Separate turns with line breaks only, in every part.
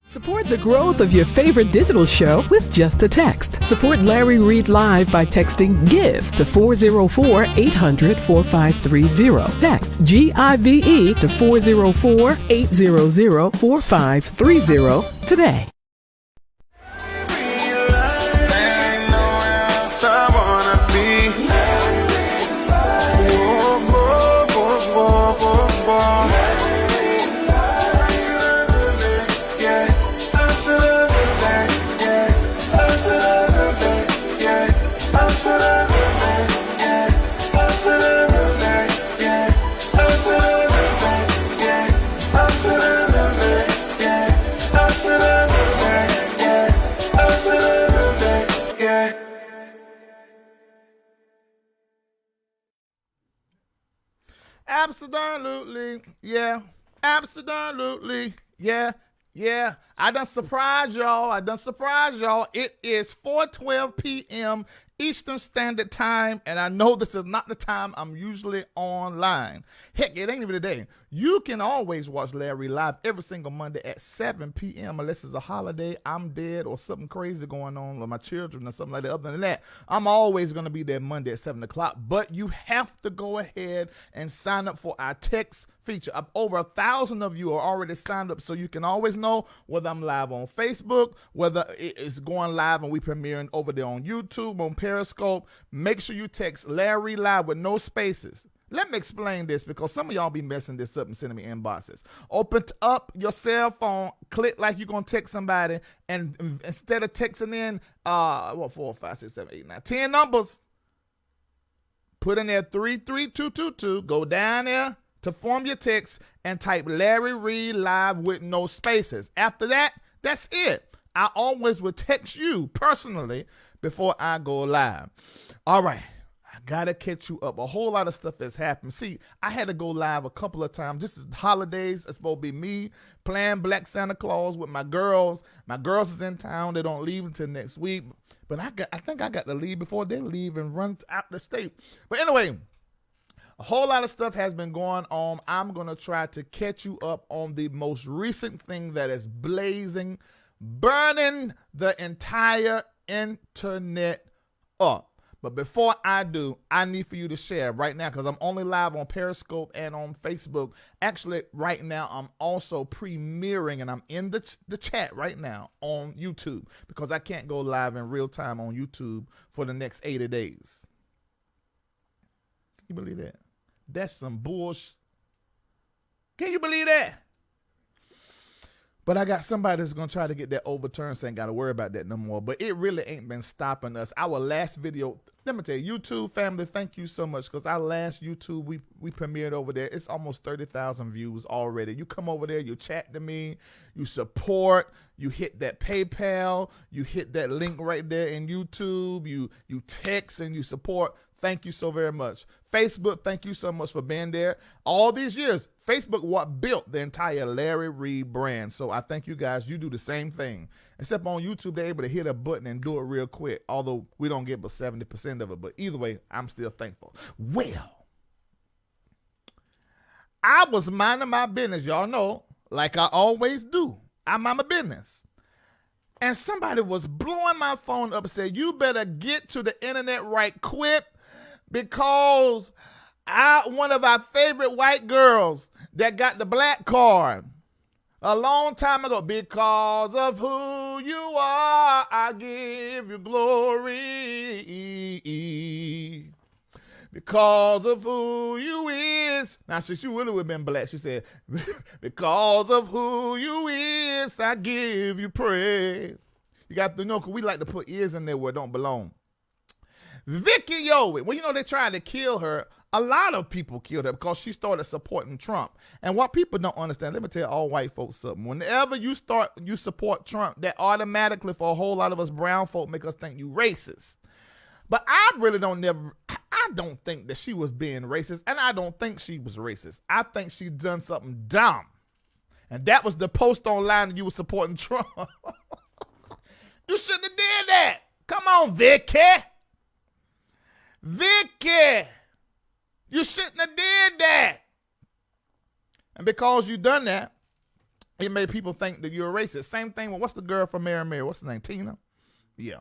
Support the growth of your favorite digital show with just a text. Support Larry Reid Live by texting GIVE to 404-800-4530. Text GIVE to 404-800-4530 today.
Absolutely, yeah. Absolutely, yeah. Yeah, I done surprised y'all. It is 4:12 p.m. Eastern Standard Time, and I know this is not the time I'm usually online. Heck, it ain't even today. You can always watch Larry Live every single Monday at 7 p.m. unless it's a holiday, I'm dead, or something crazy going on with my children or something like that. Other than that, I'm always going to be there Monday at 7 o'clock. But you have to go ahead and sign up for our text feature. Over 1,000 of you are already signed up, so you can always know whether I'm live on Facebook, whether it is going live and we premiering over there on YouTube, on Periscope. Make sure you text Larry Live with no spaces. Let me explain this, because some of y'all be messing this up and sending me inboxes. Open up your cell phone, click like you're going to text somebody, and instead of texting in 4, 5, 6, 7, 8, 9, 10 numbers, put in there 33222, go down there to form your text and type Larry Reid Live with no spaces. After that, that's it. I always will text you personally before I go live. All right. I gotta catch you up. A whole lot of stuff has happened. See, I had to go live a couple of times. This is holidays. It's supposed to be me playing Black Santa Claus with my girls. My girls is in town. They don't leave until next week. But I think I got to leave before they leave and run out the state. But anyway, a whole lot of stuff has been going on. I'm going to try to catch you up on the most recent thing that is blazing, burning the entire internet up. But before I do, I need for you to share right now, because I'm only live on Periscope and on Facebook. Actually, right now, I'm also premiering, and I'm in the chat right now on YouTube, because I can't go live in real time on YouTube for the next 80 days. Can you believe that? That's some bullshit. Can you believe that? But I got somebody that's going to try to get that overturned, so I ain't got to worry about that no more. But it really ain't been stopping us. Our last video, let me tell you, YouTube family, thank you so much, because our last YouTube, we premiered over there. It's almost 30,000 views already. You come over there, you chat to me, you support, you hit that PayPal, you hit that link right there in YouTube, you text and you support. Thank you so very much. Facebook, thank you so much for being there. All these years, Facebook what built the entire Larry Reid brand. So I thank you guys. You do the same thing. Except on YouTube, they're able to hit a button and do it real quick, although we don't get but 70% of it. But either way, I'm still thankful. Well, I was minding my business, y'all know, like I always do. I mind my business. And somebody was blowing my phone up and said, you better get to the internet right quick, because one of our favorite white girls that got the black card a long time ago, because of who you are, I give you glory. because of who you is. Now, she really would have been black. She said, because of who you is, I give you praise. You got to know, because we like to put ears in there where it don't belong. Vickie Yohe, well, you know, they tried to kill her. A lot of people killed her because she started supporting Trump. And what people don't understand, let me tell all white folks something. Whenever you support Trump, that automatically for a whole lot of us brown folk make us think you racist. But I don't think that she was being racist, and I don't think she was racist. I think she done something dumb. And that was the post online that you were supporting Trump. You shouldn't have did that. Come on, Vickie. Vickie. You shouldn't have did that. And because you done that, it made people think that you're a racist. Same thing with, what's the girl from Mary? What's the name? Tina? Yeah.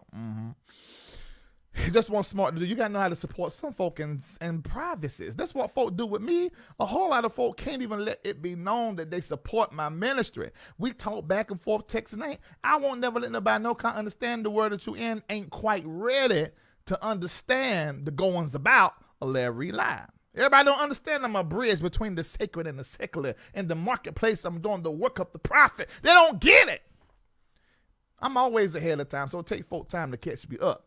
Just one smart dude. You got to know how to support some folk in privacies. That's what folk do with me. A whole lot of folk can't even let it be known that they support my ministry. We talk back and forth, texting. I won't never let nobody know, can't understand the word that you in, ain't quite ready to understand the goings about a LarryReidLive. Everybody don't understand I'm a bridge between the sacred and the secular. In the marketplace, I'm doing the work of the prophet. They don't get it. I'm always ahead of time, so it takes folk time to catch me up.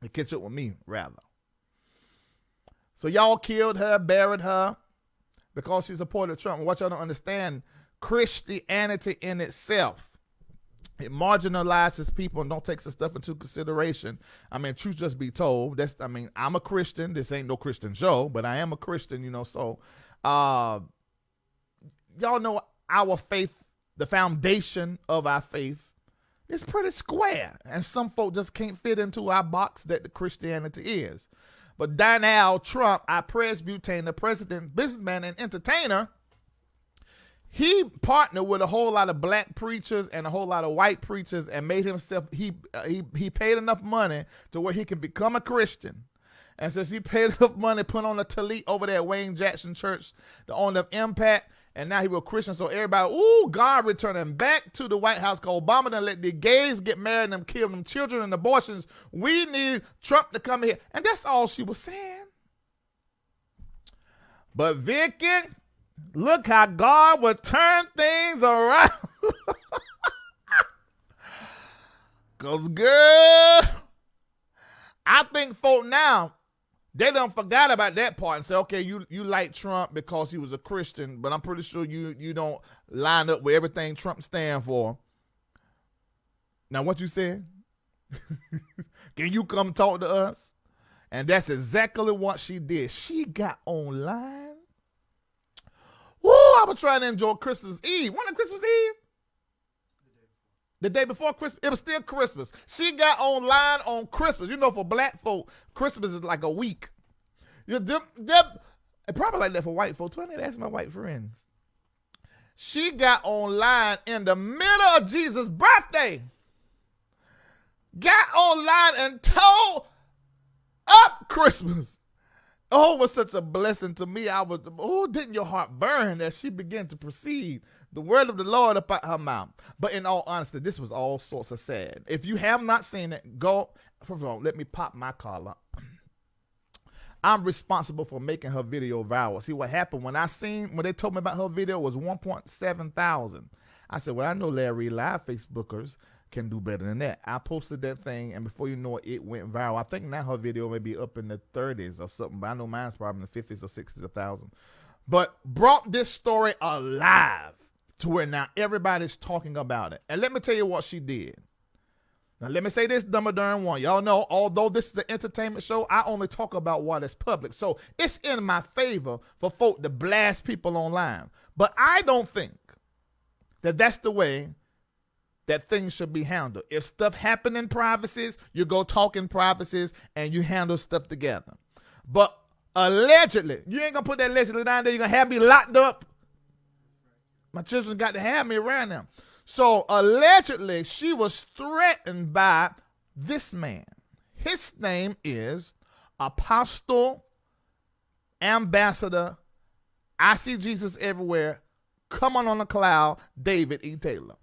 To catch up with me, rather. So y'all killed her, buried her, because she supported Trump. And what y'all don't understand, Christianity in itself, it marginalizes people and don't take some stuff into consideration. I mean, truth just be told. I'm a Christian. This ain't no Christian show, but I am a Christian, you know. So, y'all know our faith, the foundation of our faith, is pretty square. And some folk just can't fit into our box that the Christianity is. But Donald Trump, our Presbyterian, the president, businessman, and entertainer, he partnered with a whole lot of black preachers and a whole lot of white preachers and made himself, he paid enough money to where he can become a Christian. And since he paid enough money, put on a tallit over there at Wayne Jackson Church, the owner of Impact, and now he was a Christian. So everybody, God returning back to the White House because Obama done let the gays get married and them kill them children and abortions. We need Trump to come here. And that's all she was saying. But Vickie, look how God will turn things around. Because, girl, I think folk now, they done forgot about that part and say, okay, you like Trump because he was a Christian, but I'm pretty sure you don't line up with everything Trump stand for. Now, what you said? Can you come talk to us? And that's exactly what she did. She got online. Woo, I was trying to enjoy Christmas Eve. When Christmas Eve? The day before Christmas. It was still Christmas. She got online on Christmas. You know, for black folk, Christmas is like a week. Probably like that for white folks. I need to ask my white friends. She got online in the middle of Jesus' birthday. Got online and tore up Christmas. Oh, it was such a blessing to me. Didn't your heart burn as she began to proceed the word of the Lord up out her mouth? But in all honesty, this was all sorts of sad. If you have not seen it, go. First of all, let me pop my collar. I'm responsible for making her video viral. See what happened when they told me about her video, it was 1.7 thousand. I said, well, I know LarryReidLive Facebookers can do better than that. I posted that thing, and before you know it, it went viral. I think now her video may be up in the 30s or something, but I know mine's probably in the 50s or 60s, 1,000. But brought this story alive to where now everybody's talking about it. And let me tell you what she did. Now, let me say this, dumber darn one. Y'all know, although this is an entertainment show, I only talk about what is public. So it's in my favor for folk to blast people online. But I don't think that that's the way that things should be handled. If stuff happen in privacies, you go talk in privacies and you handle stuff together. But allegedly, you ain't gonna put that allegedly down there. You're gonna have me locked up. My children got to have me around them. So allegedly, she was threatened by this man. His name is Apostle Ambassador, I see Jesus everywhere, come on the cloud, David E. Taylor.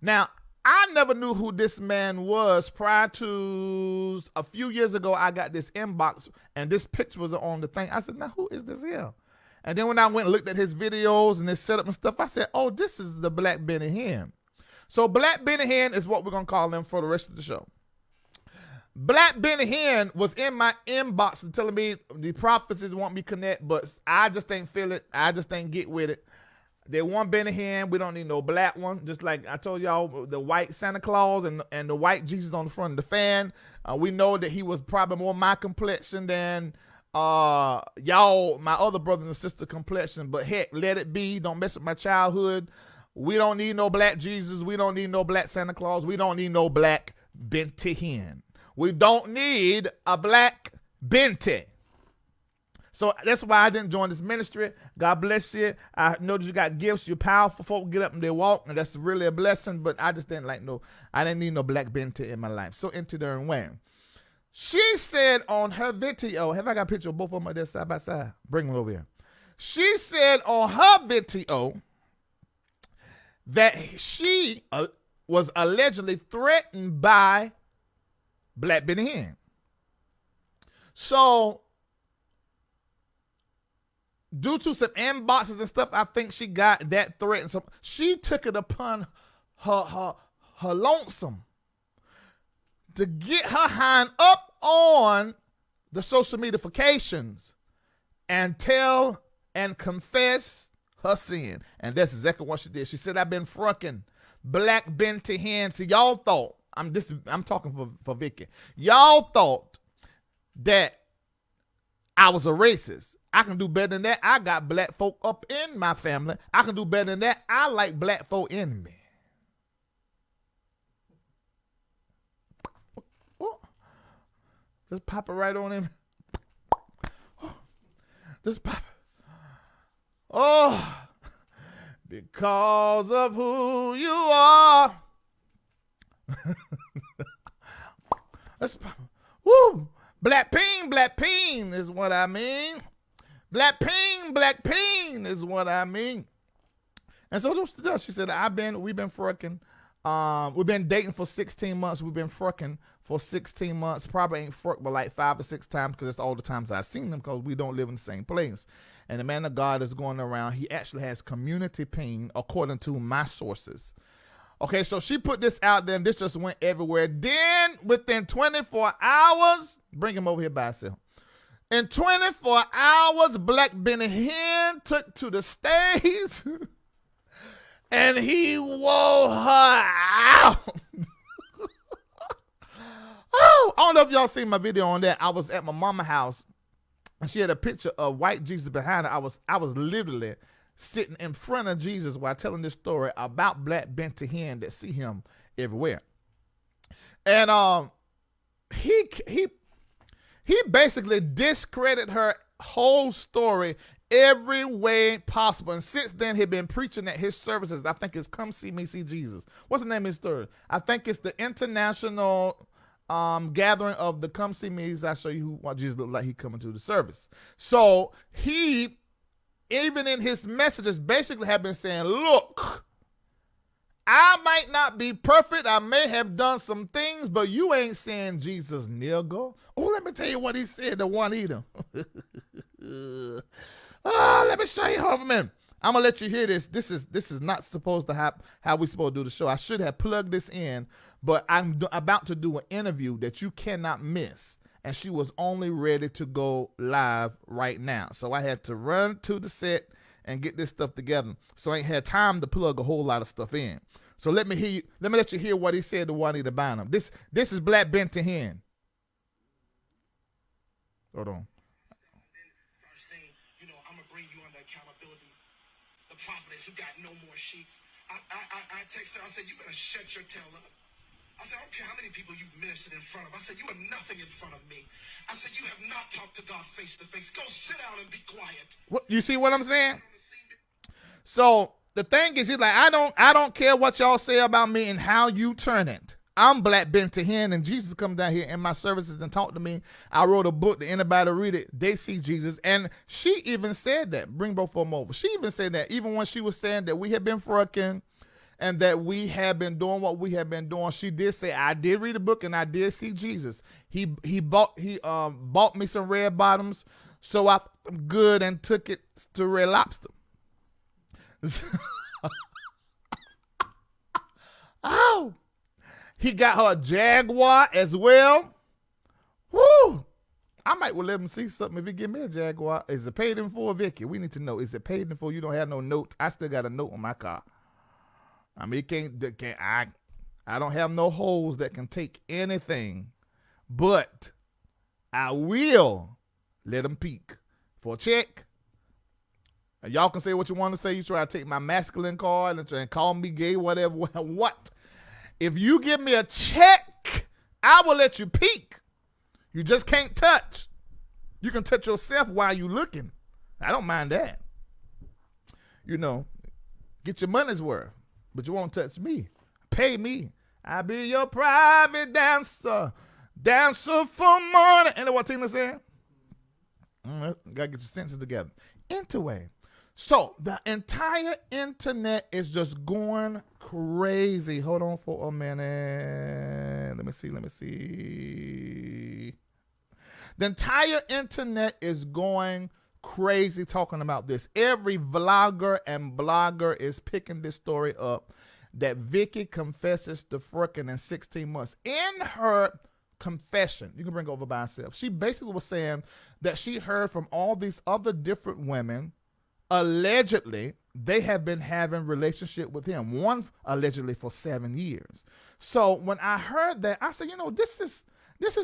Now, I never knew who this man was prior to a few years ago. I got this inbox and this picture was on the thing. I said, now who is this here? And then when I went and looked at his videos and his setup and stuff, I said, oh, this is the Black Benny Hinn. So Black Benny Hinn is what we're going to call him for the rest of the show. Black Benny Hinn was in my inbox and telling me the prophecies want me connect, but I just ain't feel it. I just ain't get with it. They want Benny Hinn. We don't need no black one. Just like I told y'all, the white Santa Claus and the white Jesus on the front of the fan. We know that he was probably more my complexion than y'all, my other brothers and sister complexion. But heck, let it be. Don't mess with my childhood. We don't need no black Jesus. We don't need no black Santa Claus. We don't need no black Benny Hinn. We don't need a black Benty. So that's why I didn't join this ministry. God bless you. I know that you got gifts. You're powerful folk. Get up and they walk, and that's really a blessing. But I just didn't I didn't need no black Benty in my life. So into there and when. She said on her video, have I got a picture of both of them there side by side? Bring them over here. She said on her video that she was allegedly threatened by Black Benny Hinn. So, due to some inboxes and stuff, I think she got that threat. And so she took it upon her lonesome to get her hind up on the social mediafications and tell and confess her sin. And that's exactly what she did. She said, I've been frunking Black Benty Hinn. See, y'all thought, I'm talking for Vicki. Y'all thought that I was a racist. I can do better than that. I got black folk up in my family. I can do better than that. I like black folk in me. Oh, just pop it right on him. Just pop it. Oh, because of who you are. Let's pop it. Woo! Black peen is what I mean. Black peen is what I mean. And so she said, we've been fricking. We've been dating for 16 months. We've been fricking for 16 months. Probably ain't frucked but like 5 or 6 times because that's all the times I've seen them because we don't live in the same place. And the man of God is going around. He actually has community pain according to my sources. Okay, so she put this out there and this just went everywhere. Then within 24 hours, bring him over here by himself. In 24 hours, Black Benny Hinn took to the stage and he wore her out. Oh, I don't know if y'all seen my video on that. I was at my mama's house and she had a picture of white Jesus behind her. I was literally sitting in front of Jesus while telling this story about Black Benty Hinn that see him everywhere. And he basically discredited her whole story every way possible. And since then, he'd been preaching at his services. I think it's Come See Me, See Jesus. What's the name of his story? I think it's the international gathering of the Come See Me's. I'll show you what Jesus looked like he coming to the service. So he, even in his messages, basically have been saying, look, I might not be perfect. I may have done some things, but you ain't saying Jesus, nigga. Oh, let me tell you what he said to Juanita. Let me show you how, man. I'm going to let you hear this. This is not supposed to happen how we supposed to do the show. I should have plugged this in, but I'm about to do an interview that you cannot miss. And she was only ready to go live right now. So I had to run to the set and get this stuff together. So I ain't had time to plug a whole lot of stuff in. So let me let you hear what he said to Juanita Bynum. This is Black Benty Hinn. Hold on.
Start saying, I'm gonna bring you under accountability. The prophetess who got no more sheets. I texted her, I said, you better shut your tail up. I said, I don't care how many people you've ministered in front of. I said, you are nothing in front of me. I said, you have not talked to God face to face. Go sit down and be quiet.
What, you see what I'm saying? So the thing is, he's like, I don't care what y'all say about me and how you turn it. I'm Black Benty Hinn, and Jesus come down here in my services and talk to me. I wrote a book that anybody read it, they see Jesus. And she even said that. Bring both of them over. She even said that even when she was saying that we had been fricking and that we have been doing what we have been doing. She did say, I did read a book and I did see Jesus. He bought me some red bottoms, so I felt good and took it to Red Lobster. Oh, he got her a Jaguar as well. Woo! I might well let him see something if he give me a Jaguar. Is it paid in full, Vickie? We need to know. Is it paid in full? You don't have no note. I still got a note on my car. I mean, I don't have no holes that can take anything, but I will let him peek for a check. And y'all can say what you want to say. You try to take my masculine card and try and call me gay, whatever. What? If you give me a check, I will let you peek. You just can't touch. You can touch yourself while you looking. I don't mind that. You know, get your money's worth, but you won't touch me. Pay me. I'll be your private dancer. Dancer for money. Ain't that what Tina said? Gotta get your senses together. Anyway, so the entire internet is just going crazy. Hold on for a minute. Let me see. The entire internet is going crazy talking about this. Every vlogger and blogger is picking this story up that Vickie confesses to frickin' in 16 months. In her confession, you can bring it over by herself, she basically was saying that she heard from all these other different women, allegedly, they have been having relationship with him, one allegedly for 7 years. So when I heard that, I said, you know, this is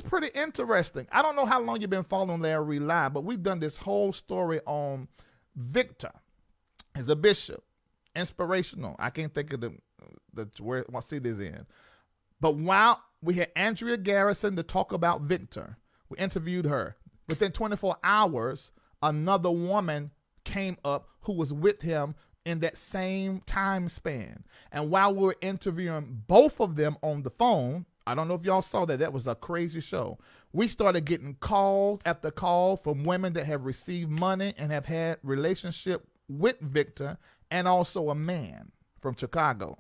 pretty interesting. I don't know how long you've been following LarryReidLive, but we've done this whole story on Victor. He's a bishop, inspirational. I can't think of what city is in. But while we had Andrea Garrison to talk about Victor, we interviewed her. Within 24 hours, another woman came up who was with him in that same time span. And while we were interviewing both of them on the phone, I don't know if y'all saw that. That was a crazy show. We started getting call after call from women that have received money and have had relationship with Victor, and also a man from Chicago.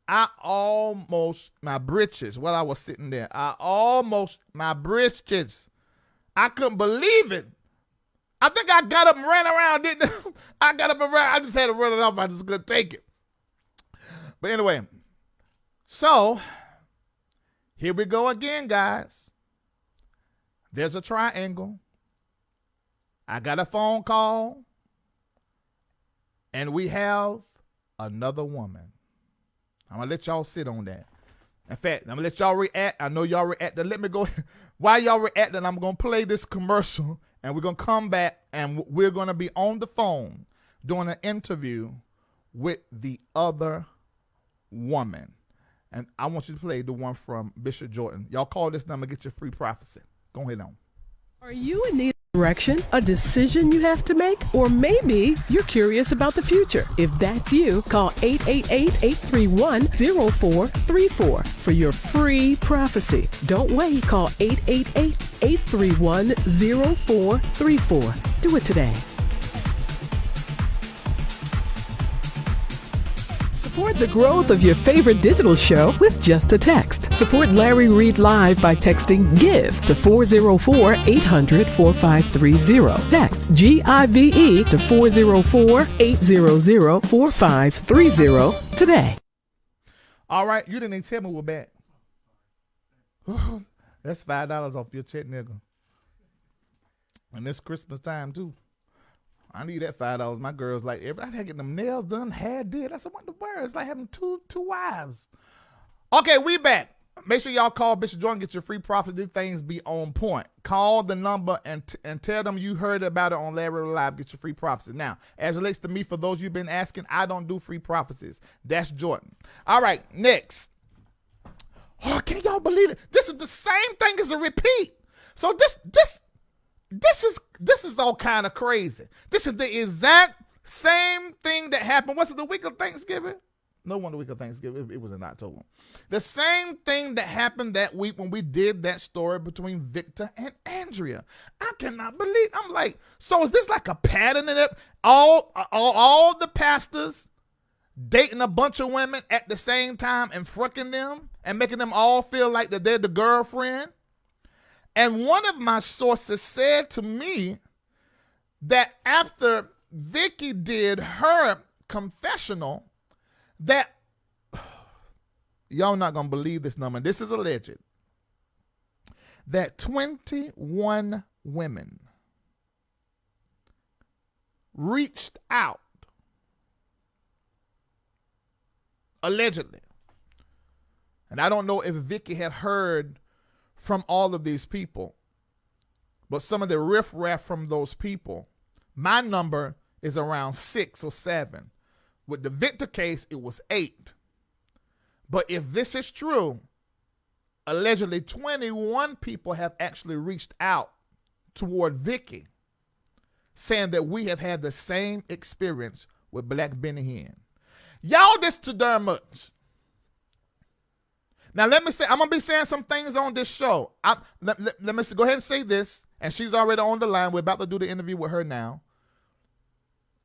I was sitting there, my britches. I couldn't believe it. I think I got up and ran around, didn't I? I just had to run it off. I just couldn't take it. But anyway, so here we go again, guys. There's a triangle. I got a phone call, and we have another woman. I'm going to let y'all sit on that. In fact, I'm going to let y'all react. I know y'all reacted. Let me go. While y'all reacting, I'm going to play this commercial, and we're going to come back, and we're going to be on the phone doing an interview with the other woman. And I want you to play the one from Bishop Jordan. Y'all call this number, get your free prophecy. Go ahead on.
Are you in need of direction, a decision you have to make? Or maybe you're curious about the future. If that's you, call 888-831-0434 for your free prophecy. Don't wait. Call 888-831-0434. Do it today. Support the growth of your favorite digital show with just a text. Support Larry Reid Live by texting GIVE to 404-800-4530. Text GIVE to 404-800-4530 today.
All right, you didn't even tell me we're back. That's $5 off your check, nigga. And it's Christmas time, too. I need that $5. My girl's like, I had to get them nails done, hair did. I said, what the word? It's like having two wives. Okay, we back. Make sure y'all call Bishop Jordan, get your free prophet. These things be on point. Call the number and tell them you heard about it on LarryReidLive. Get your free prophecy. Now, as it relates to me, for those you've been asking, I don't do free prophecies. That's Jordan. All right, next. Oh, can y'all believe it? This is the same thing as a repeat. So this is all kind of crazy. This is the exact same thing that happened. What's it, the week of Thanksgiving? No one the week of Thanksgiving. It was in October. The same thing that happened that week when we did that story between Victor and Andrea. I cannot believe. I'm like, so is this like a pattern in it? All the pastors dating a bunch of women at the same time and fucking them and making them all feel like that they're the girlfriend. And one of my sources said to me that after Vickie did her confessional, that y'all not gonna believe this number. This is alleged. That 21 women reached out, allegedly. And I don't know if Vickie had heard from all of these people, but some of the riffraff from those people, my number is around 6 or 7. With the Victor case, it was 8. But if this is true, allegedly 21 people have actually reached out toward Vickie, saying that we have had the same experience with Black Benny Hinn. Y'all, this too darn much. Now, let me say, I'm going to be saying some things on this show. Let me go ahead and say this, and she's already on the line. We're about to do the interview with her now.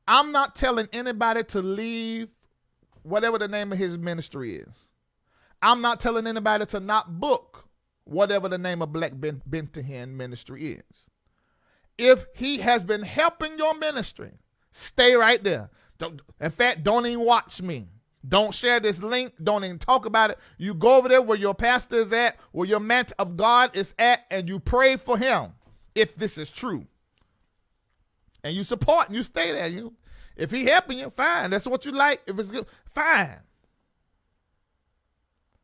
I'm not telling anybody to leave whatever the name of his ministry is. I'm not telling anybody to not book whatever the name of Black Benny Hinn ministry is. If he has been helping your ministry, stay right there. In fact, don't even watch me. Don't share this link. Don't even talk about it. You go over there where your pastor is at, where your man of God is at, and you pray for him if this is true. And you support and you stay there. If he helping you, fine. That's what you like. If it's good, fine.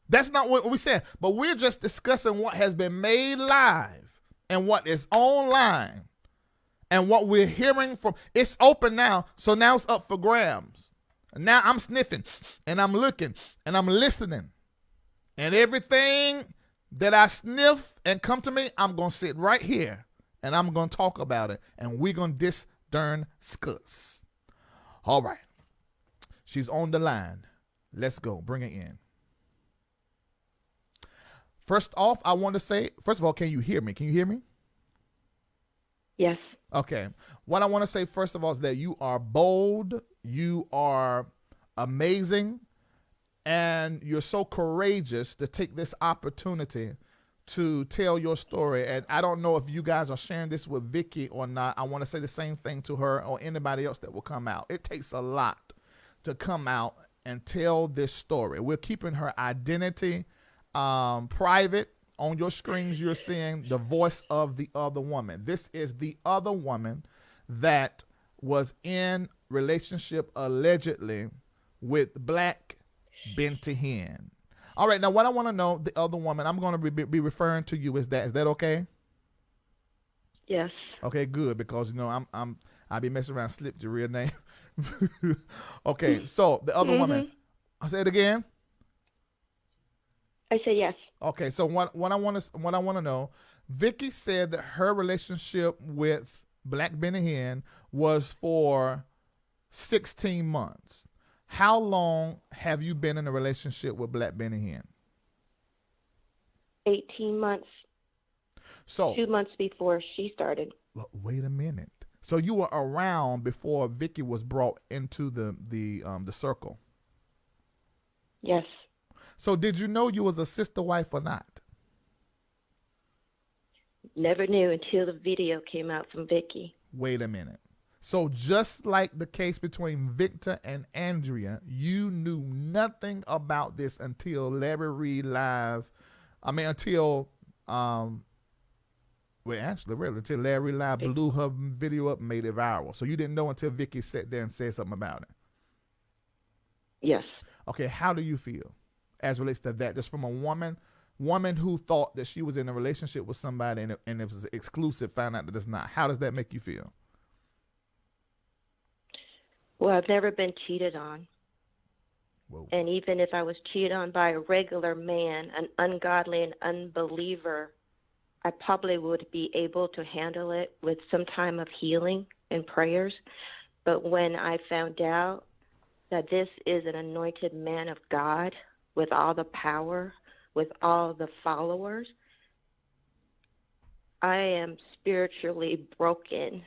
That's not what we said. But we're just discussing what has been made live and what is online and what we're hearing from. It's open now, so now it's up for grabs. Now I'm sniffing and I'm looking and I'm listening. And everything that I sniff and come to me, I'm going to sit right here and I'm going to talk about it. And we're going to discuss. All right. She's on the line. Let's go. Bring her in. First off, I want to say, first of all, can you hear me? Can you hear me?
Yes.
Okay. What I want to say, first of all, is that you are bold, you are amazing, and you're so courageous to take this opportunity to tell your story. And I don't know if you guys are sharing this with Vickie or not. I want to say the same thing to her or anybody else that will come out. It takes a lot to come out and tell this story. We're keeping her identity private. On your screens, you're seeing the voice of the other woman. This is the other woman that was in relationship allegedly with Black Benny Hinn. All right, now what I want to know, the other woman, I'm going to be referring to you as that. Is that okay?
Yes.
Okay, good, because I be messing around, slipped your real name. Okay, so the other woman. I'll say it again.
I say yes.
Okay, so what I want to know, Vickie said that her relationship with Black Benny Hinn was for 16 months. How long have you been in a relationship with Black Benny Hinn?
18 months.
So
2 months before she started.
Well, wait a minute. So you were around before Vickie was brought into the circle.
Yes.
So did you know you was a sister wife or not?
Never knew until the video came out from Vickie.
Wait a minute. So just like the case between Victor and Andrea, you knew nothing about this until LarryReidLive. Until until LarryReidLive blew her video up and made it viral. So you didn't know until Vickie sat there and said something about it.
Yes.
Okay, how do you feel as relates to that? Just from a woman who thought that she was in a relationship with somebody and it was exclusive, found out that it's not. How does that make you feel?
Well, I've never been cheated on.
Whoa.
And even if I was cheated on by a regular man, an ungodly and unbeliever, I probably would be able to handle it with some time of healing and prayers. But when I found out that this is an anointed man of God with all the power, with all the followers, I am spiritually broken.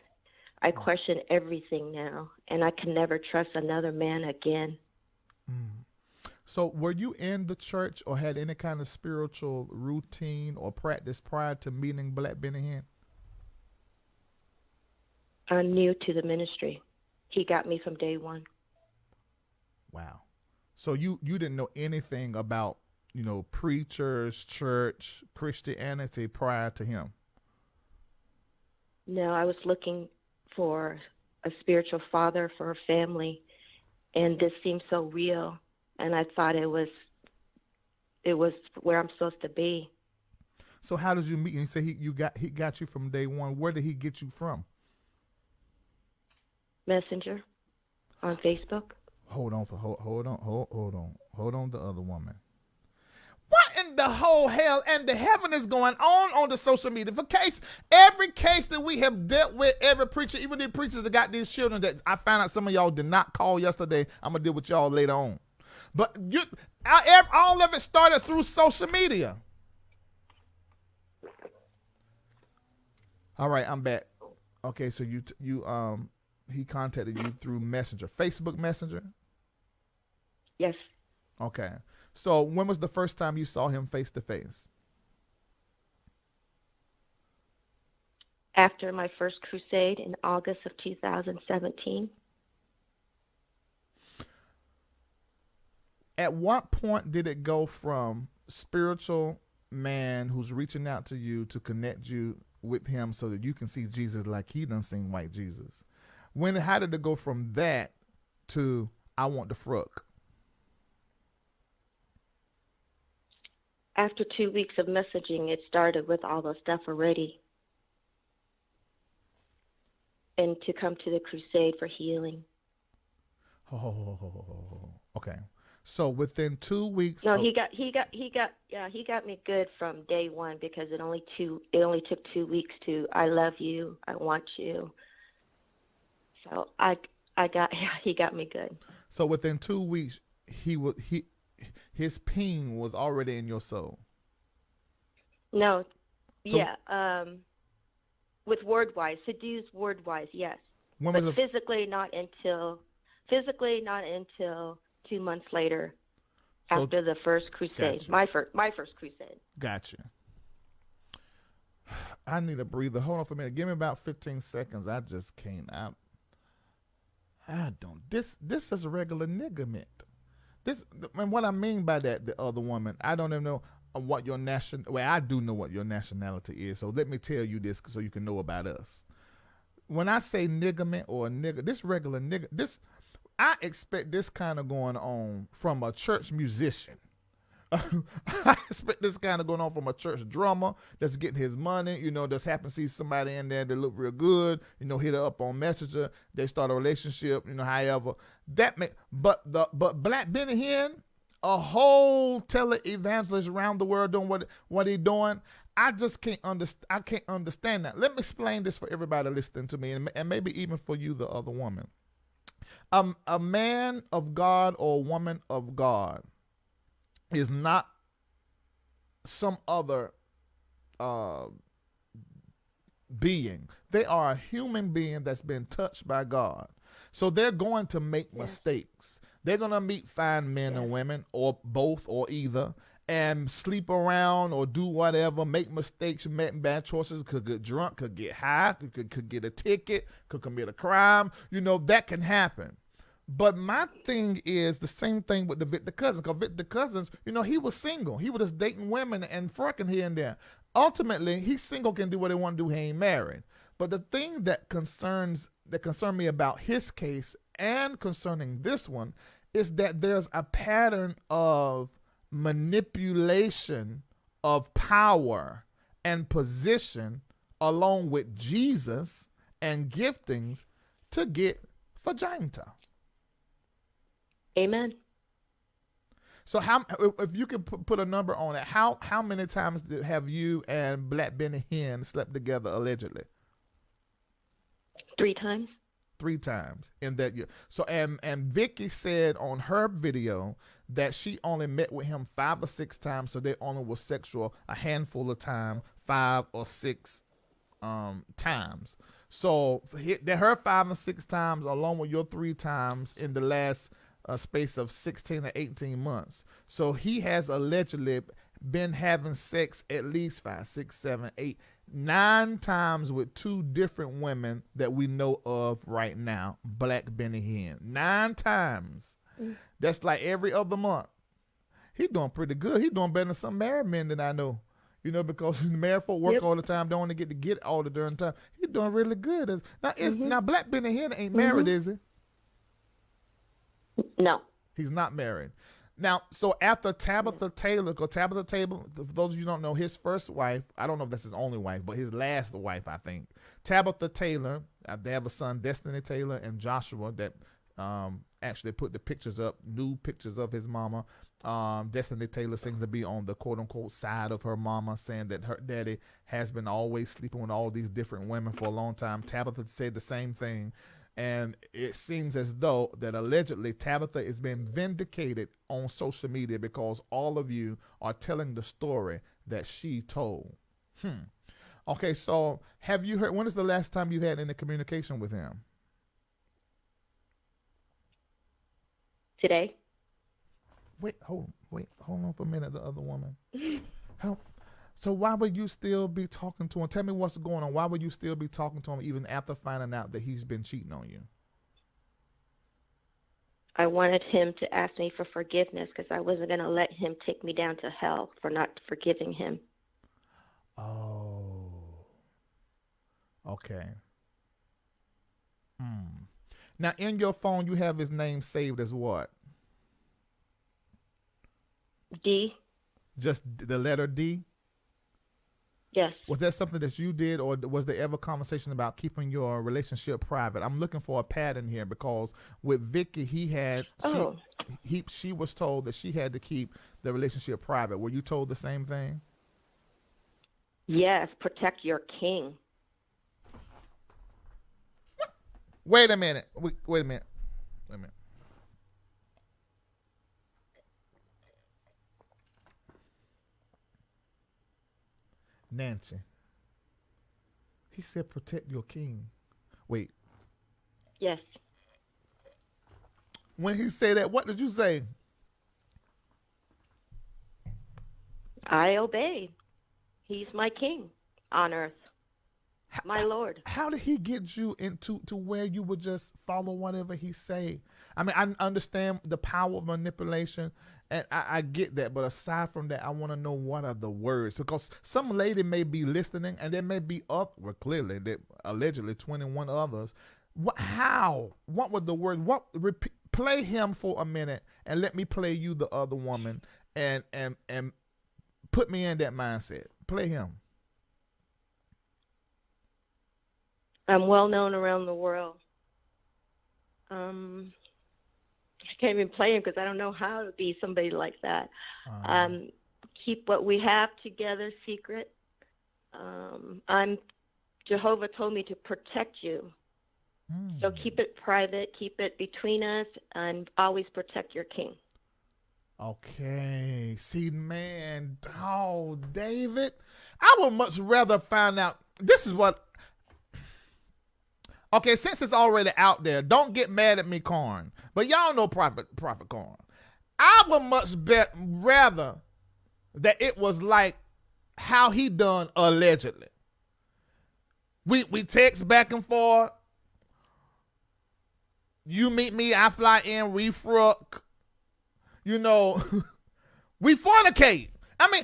I question everything now, and I can never trust another man again.
So were you in the church or had any kind of spiritual routine or practice prior to meeting Black Benny Hinn?
I'm new to the ministry. He got me from day one.
Wow. So you didn't know anything about, preachers, church, Christianity prior to him?
No, I was looking for a spiritual father for a family, and this seemed so real, and I thought it was where I'm supposed to be.
So how did you meet? You say he got you from day one. Where did he get you from?
Messenger on Facebook.
Hold on, the other woman. What in the whole hell and the heaven is going on the social media? Every case that we have dealt with, every preacher, even the preachers that got these children that I found out some of y'all did not call yesterday. I'm gonna deal with y'all later on. But all of it started through social media. All right, I'm back. Okay, so he contacted you through Messenger, Facebook Messenger?
Yes.
Okay. So when was the first time you saw him face to face?
After my first crusade in August of 2017.
At what point did it go from spiritual man who's reaching out to you to connect you with him so that you can see Jesus like he done seen white Jesus? How did it go from that to I want the fruck?
After 2 weeks of messaging, it started with all the stuff already. And to come to the crusade for healing.
Oh, okay. So within 2 weeks.
No, he got me good from day one because it only took 2 weeks to I love you, I want you. So he got me good.
So within 2 weeks, his ping was already in your soul.
No,
so,
yeah, with word-wise, seduced word-wise, yes. But physically not until 2 months later, after the first crusade, gotcha. my first crusade.
Gotcha. I need a breather. Hold on for a minute. Give me about 15 seconds. I just can't. I don't. This is a regular niggerment. And what I mean by that, the other woman, I don't even know what your I do know what your nationality is. So let me tell you this so you can know about us. When I say niggerment or a nigger, this regular nigger, I expect this kind of going on from a church musician. I expect this kind of going on from a church drummer that's getting his money, that's happen to see somebody in there that look real good, hit her up on Messenger, they start a relationship, however. But Black Benny Hinn, a whole tele-evangelist around the world doing what he doing, I just can't understand. I can't understand that. Let me explain this for everybody listening to me, and maybe even for you, the other woman. A man of God or a woman of God is not some other being. They are a human being that's been touched by God. So they're going to make mistakes. They're going to meet fine men and women, or both, or either, and sleep around or do whatever, make mistakes, make bad choices, could get drunk, could get high, could get a ticket, could commit a crime. That can happen. But my thing is the same thing with the Victor Cousins. Because Victor Cousins, he was single. He was just dating women and fucking here and there. Ultimately, he's single, can do what he want to do. He ain't married. But the thing that concerned me about his case and concerning this one is that there's a pattern of manipulation of power and position along with Jesus and giftings to get vagina.
Amen.
So if you could put a number on it, how many times have you and Black Benny Hinn slept together allegedly?
3 times.
3 times in that year. So and Vicki said on her video that she only met with him 5 or 6 times, so they only was sexual a handful of time, 5 or 6 times. So her 5 and 6 times, along with your 3 times in the last a space of 16 or 18 months. So he has allegedly been having sex at least 5, 6, 7, 8, 9 times with 2 different women that we know of right now. Black Benny Hinn. 9 times. That's like every other month. He's doing pretty good. He's doing better than some married men that I know. You know, because married folk work all the time, don't want to get all the darn time. He's doing really good. Now Black Benny Hinn ain't married, is he?
No.
He's not married. Now, so after Tabitha Taylor, for those of you who don't know, his first wife, I don't know if that's his only wife, but his last wife, I think, Tabitha Taylor, they have a son, Destiny Taylor, and Joshua, that actually put the pictures up, new pictures of his mama. Destiny Taylor seems to be on the quote-unquote side of her mama, saying that her daddy has been always sleeping with all these different women for a long time. Tabitha said the same thing. And it seems as though that allegedly Tabitha is being vindicated on social media because all of you are telling the story that she told. Okay, so have you heard, when is the last time you had any communication with him?
Today.
Hold on for a minute, the other woman. So why would you still be talking to him? Tell me what's going on. Why would you still be talking to him even after finding out that he's been cheating on you?
I wanted him to ask me for forgiveness because I wasn't going to let him take me down to hell for not forgiving him.
Oh. Okay. Now, in your phone, you have his name saved as what?
D.
Just the letter D?
Yes.
Was that something that you did, or was there ever conversation about keeping your relationship private? I'm looking for a pattern here because with Vickie, she was told that she had to keep the relationship private. Were you told the same thing?
Yes, protect your king.
Wait a minute. Wait a minute. Nancy. He said protect your king. Wait.
Yes.
When he said that, what did you say?
I obeyed. He's my king on earth. My Lord.
How did he get you into where you would just follow whatever he say? I mean, I understand the power of manipulation, and I get that. But aside from that, I want to know what are the words, because some lady may be listening, and there may be clearly that allegedly 21 others. How? What were the words? Play him for a minute, and let me play you the other woman, and put me in that mindset. Play him.
I'm well known around the world. I can't even play him because I don't know how to be somebody like that. Keep what we have together secret. Jehovah told me to protect you. So keep it private, keep it between us, and always protect your king.
Okay. See, man, David, I would much rather find out. This is what. Okay, since it's already out there, don't get mad at me, Corn. But y'all know Prophet Corn. I would much rather that it was like how he done allegedly. We text back and forth. You meet me, I fly in, we fruck. You know, we fornicate. I mean,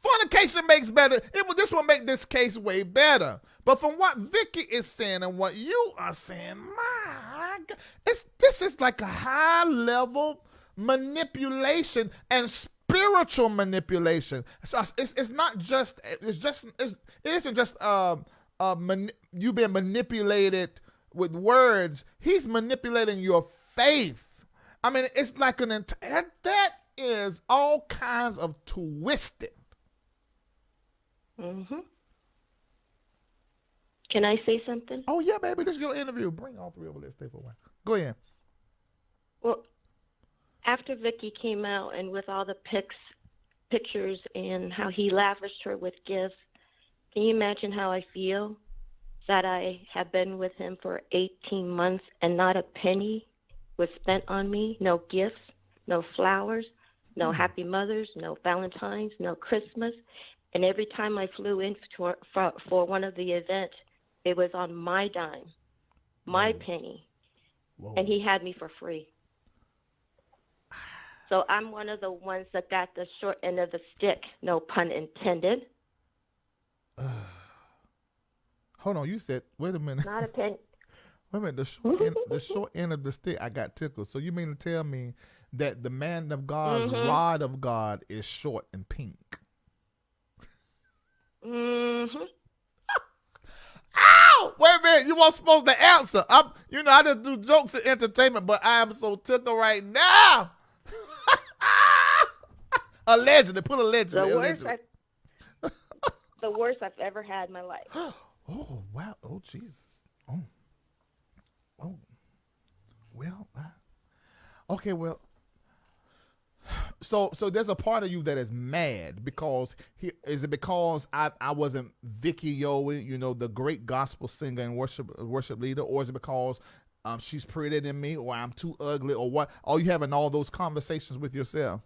fornication makes better. This will make this case way better. But from what Vickie is saying and what you are saying, my God, this is like a high level manipulation and spiritual manipulation. So it's not just it isn't just you being manipulated with words. He's manipulating your faith. I mean, it's like that is all kinds of twisted.
Mm-hmm. Can I say something?
Oh, yeah, baby. This is your interview. Bring all three over. Let's stay for a while. Go ahead.
Well, after Vickie came out and with all the pictures and how he lavished her with gifts, can you imagine how I feel that I have been with him for 18 months and not a penny was spent on me. No gifts, no flowers, no happy mothers, no Valentine's, no Christmas. And every time I flew in for one of the events, it was on my dime, my penny.
Whoa.
And he had me for free. So I'm one of the ones that got the short end of the stick, no pun intended.
Hold on, you said, wait a minute.
Not a penny.
Wait a minute, the short end of the stick, I got tickled. So you mean to tell me that the man of God's rod of God is short and pink?
Mm-hmm.
Ow! Wait a minute, you weren't supposed to answer. I just do jokes and entertainment, but I am so tickled right now. Allegedly, put allegedly.
The worst I've ever had in my life.
Oh, wow. Oh, Jesus. Oh. Well, okay, well. So there's a part of you that is mad because is it because I wasn't Vickie, Yohe, the great gospel singer and worship leader, or is it because she's prettier than me, or I'm too ugly, or what? Are you having all those conversations with yourself?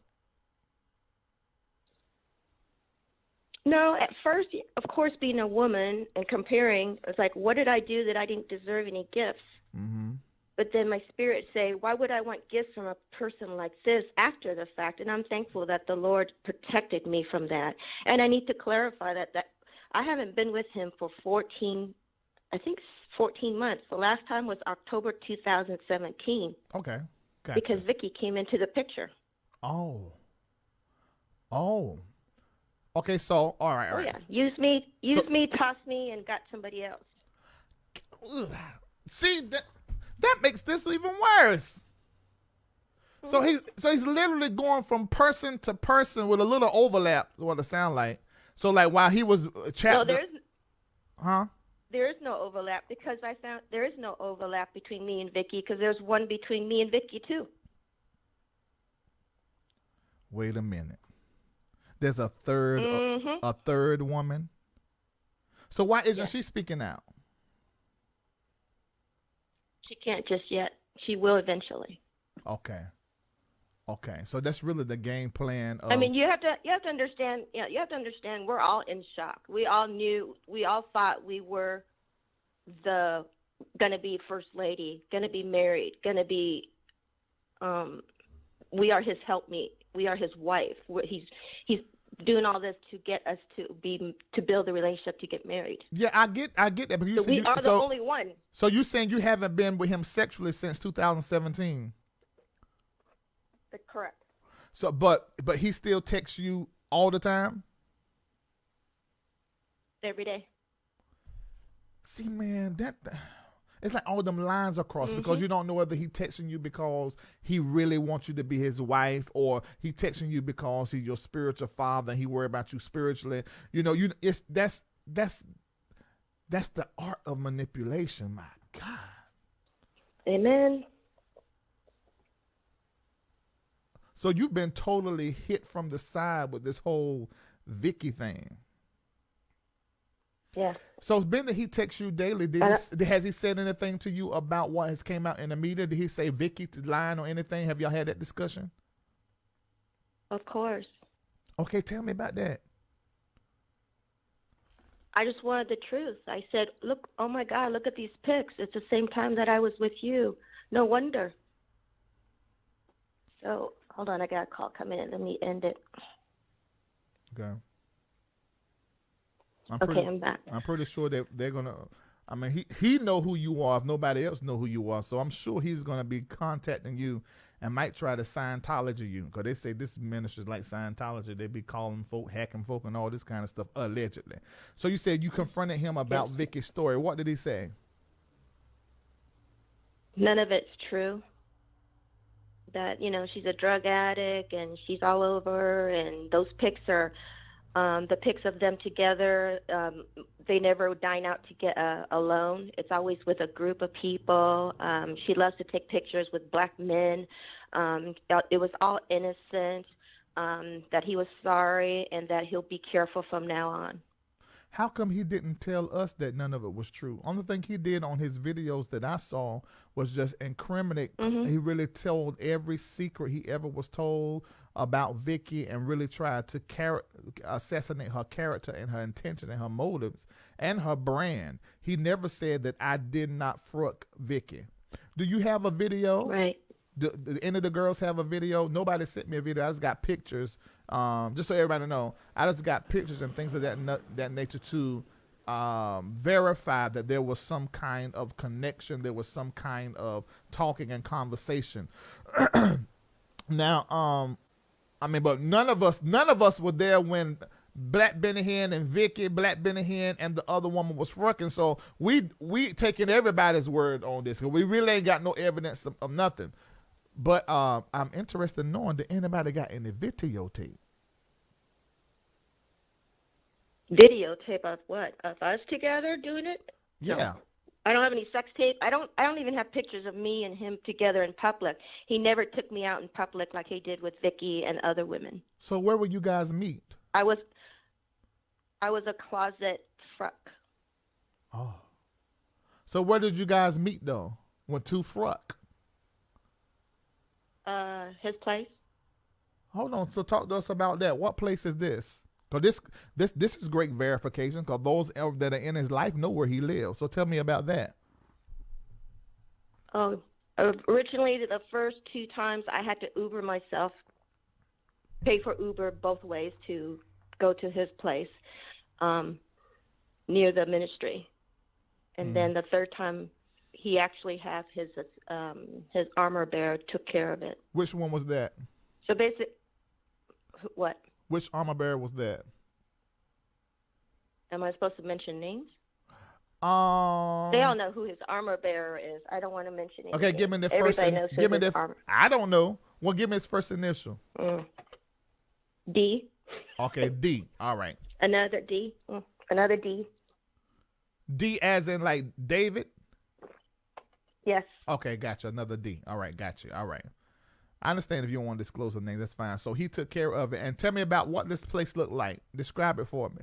No, at first, of course, being a woman and comparing, it's like, what did I do that I didn't deserve any gifts?
Mm-hmm.
But then my spirit say, why would I want gifts from a person like this after the fact? And I'm thankful that the Lord protected me from that. And I need to clarify that I haven't been with him for 14 months. The last time was October 2017.
Okay, gotcha.
Because Vickie came into the picture.
Oh. Okay, so all right.
Oh yeah, use me, toss me, and got somebody else.
See that makes this even worse. So he's literally going from person to person with a little overlap. What it sound like. So like while he was chatting.
No, there is no overlap because I found there is no overlap between me and Vickie because there's one between me and Vickie too.
Wait a minute. There's a third woman. So why isn't she speaking out?
She can't just yet. She will eventually.
Okay. So that's really the game plan.
I mean, you have to understand. Yeah, you have to understand. We're all in shock. We all thought we were gonna be first lady, gonna be married, gonna be. We are his helpmeet. We are his wife. He's doing all this to get us to build a relationship to get married.
Yeah, I get that. But
we are the only one.
So you saying you haven't been with him sexually since 2017?
That's correct.
So, but he still texts you all the time?
Every day.
See, man, it's like all them lines are crossed because you don't know whether he texting you because he really wants you to be his wife, or he texting you because he's your spiritual father and he worry about you spiritually. That's the art of manipulation. My God.
Amen.
So you've been totally hit from the side with this whole Vickie thing.
Yeah.
So it's been that he texts you daily. Has he said anything to you about what has came out in the media? Did he say Vickie's lying or anything? Have y'all had that discussion?
Of course.
Okay, tell me about that.
I just wanted the truth. I said, look, oh my God, look at these pics. It's the same time that I was with you. No wonder. So, hold on, I got a call coming in. Let me end it.
Okay.
I'm back.
I'm pretty sure that they're gonna. I mean, he know who you are if nobody else know who you are. So I'm sure he's gonna be contacting you and might try to Scientology you, because they say this ministry's like Scientology. They be calling folk, hacking folk, and all this kind of stuff allegedly. So you said you confronted him about Vickie's story. What did he say?
None of it's true. That she's a drug addict and she's all over, and those pics are. The pics of them together, they never dine out to get alone. It's always with a group of people. She loves to take pictures with black men. It was all innocent, that he was sorry and that he'll be careful from now on.
How come he didn't tell us that none of it was true? Only thing he did on his videos that I saw was just incriminate. He really told every secret he ever was told about Vicki and really tried to assassinate her character and her intention and her motives and her brand. He never said that I did not fruck Vicki. Do you have a video?
Right.
Do any of the girls have a video? Nobody sent me a video. I just got pictures. Just so everybody know, I just got pictures and things of that nature to verify that there was some kind of connection. There was some kind of talking and conversation. Now, I mean, but none of us were there when Black Benahan and Vicki, Black Benahan and the other woman was fucking. So we taking everybody's word on this because we really ain't got no evidence of nothing. But I'm interested in knowing, did anybody got any videotape?
Videotape of what? Of us together doing it?
Yeah.
No. I don't have any sex tape. I don't even have pictures of me and him together in public. He never took me out in public like he did with Vicki and other women.
So where would you guys meet?
I was a closet fruck.
Oh. So where did you guys meet though? With two fruck?
His place.
Hold on. So talk to us about that. What place is this? Because this is great verification because those that are in his life know where he lives. So tell me about that.
Oh, originally the first 2 times I had to Uber myself, pay for Uber both ways to go to his place near the ministry. And then the third time he actually had his armor bearer took care of it.
Which one was that?
So basically, what?
Which armor bearer was that?
Am I supposed to mention names? They
They
all know who his armor bearer is. I don't want to mention it.
Okay, give me the first. Give me the. I don't know. Well, give me his first initial.
D.
Okay, D. All right.
Another D. Another D.
D as in like David?
Yes.
Okay, gotcha. Another D. All right, gotcha. All right. I understand if you don't want to disclose the name, that's fine. So he took care of it. And tell me about what this place looked like. Describe it for me.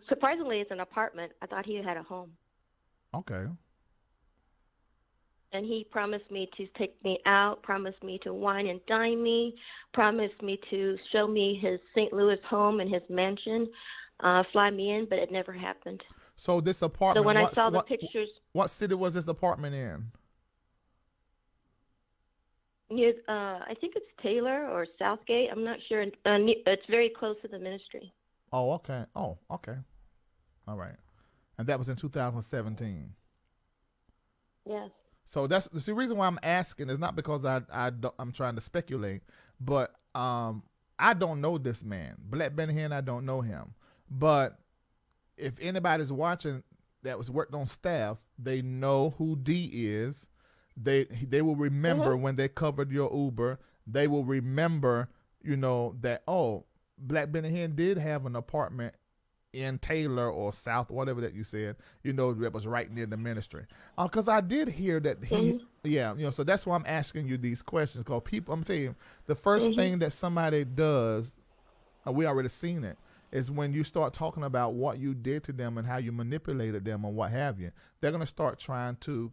Surprisingly, it's an apartment. I thought he had a home.
Okay.
And he promised me to take me out, promised me to wine and dine me, promised me to show me his St. Louis home and his mansion, fly me in, but it never happened.
So this apartment.
So when I saw the pictures.
What city was this apartment in?
I think it's Taylor or Southgate. I'm not sure. It's very close to the ministry.
Oh, okay. Oh, okay. All right. And that was in 2017.
Yes.
So that's the reason why I'm asking is not because I'm trying to speculate, but I don't know this man. Black Benahan, I don't know him. But if anybody's watching that was worked on staff, they know who D is. They will remember when they covered your Uber. They will remember, that, Black Benahan did have an apartment in Taylor or South, whatever that you said, that was right near the ministry. Because I did hear that so that's why I'm asking you these questions. Because people, I'm telling you, the first thing that somebody does, and we already seen it, is when you start talking about what you did to them and how you manipulated them and what have you, they're going to start trying to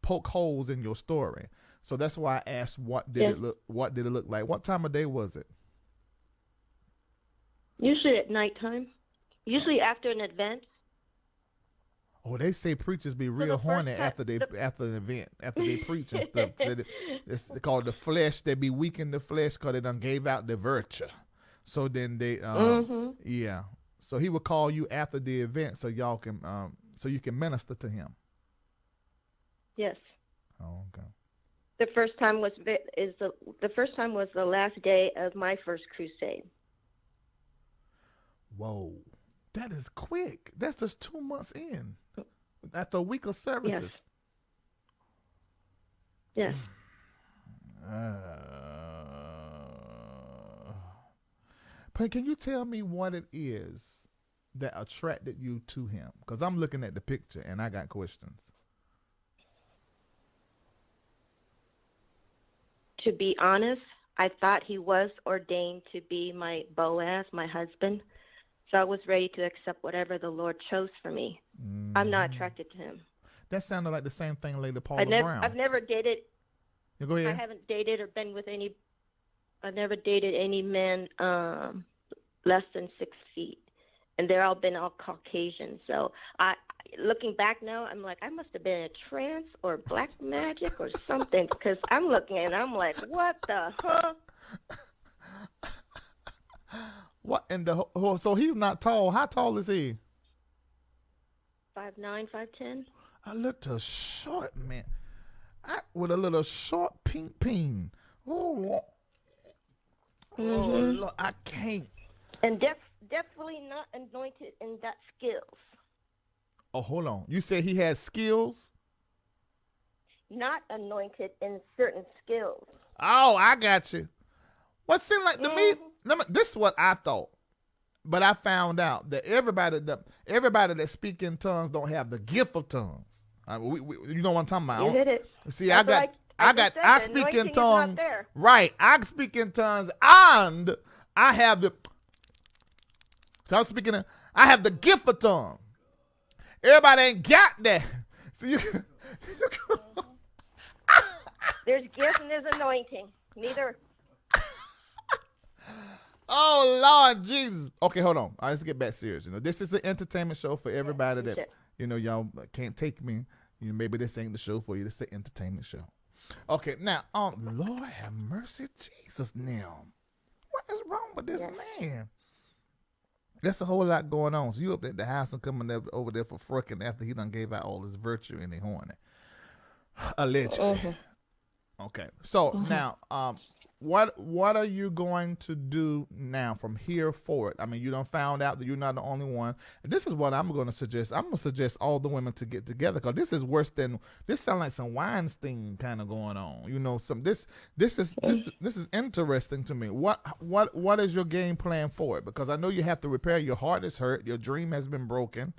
poke holes in your story. So that's why I asked, what did it look like? What time of day was it?
Usually at nighttime. Usually after an event.
Oh, they say preachers be real horny after an event, after they preach and stuff. It's called the flesh. They be weak in the flesh because they done gave out the virtue. So then they, So he would call you after the event so y'all can, so you can minister to him.
Yes.
Oh, okay.
The first time was the last day of my first crusade.
Whoa, that is quick. That's just 2 months in, after a week of services.
Yes.
But can you tell me what it is that attracted you to him? Because I'm looking at the picture and I got questions.
To be honest, I thought he was ordained to be my Boaz, my husband. So I was ready to accept whatever the Lord chose for me. I'm not attracted to him.
That sounded like the same thing Lady Paula Brown.
I've never dated.
You go ahead.
I haven't dated or been with any. I've never dated any men less than 6 feet, and they're all been all Caucasian. So looking back now, I'm like, I must have been in a trance or black magic or something, because I'm looking and I'm like, what the huh?
What in the so he's not tall. How tall is he?
5'9", 5'10".
A little short man. With a little short pink peen. Oh, Lord, I can't.
And definitely not anointed in that skills.
Oh, hold on. You said he has skills?
Not anointed in certain skills.
Oh, I got you. What seemed like to me, this is what I thought. But I found out that everybody that speak in tongues don't have the gift of tongues. You know what I'm talking about?
You hit it.
See, I speak in tongues. Right. I speak in tongues and I have the I have the gift of tongues. Everybody ain't got that. So
there's gift and there's anointing. Neither.
Oh, Lord Jesus. Okay, hold on. All right, let's get back serious. This is an entertainment show for everybody that, y'all can't take me. Maybe this ain't the show for you. This is an entertainment show. Okay, now, Lord have mercy, Jesus now. What is wrong with this man? There's a whole lot going on. So you up at the house and coming over there for fricking after he done gave out all his virtue and he horny. Allegedly. Okay, so now, what are you going to do now from here forward? I mean, you done found out that you're not the only one. This is what I'm going to suggest. I'm going to suggest all the women to get together, because this is worse than, this sounds like some Weinstein kind of going on. This is interesting to me. What is your game plan for it? Because I know you have to repair. Your heart is hurt. Your dream has been broken.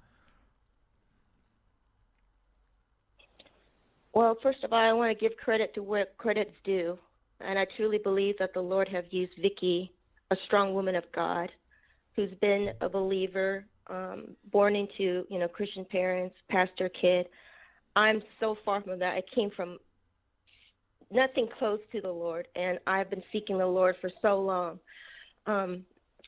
Well, first of all, I want to give credit to where credit's due. And I truly believe that the Lord have used Vickie, a strong woman of God, who's been a believer, born into, Christian parents, pastor kid. I'm so far from that. I came from nothing close to the Lord, and I've been seeking the Lord for so long.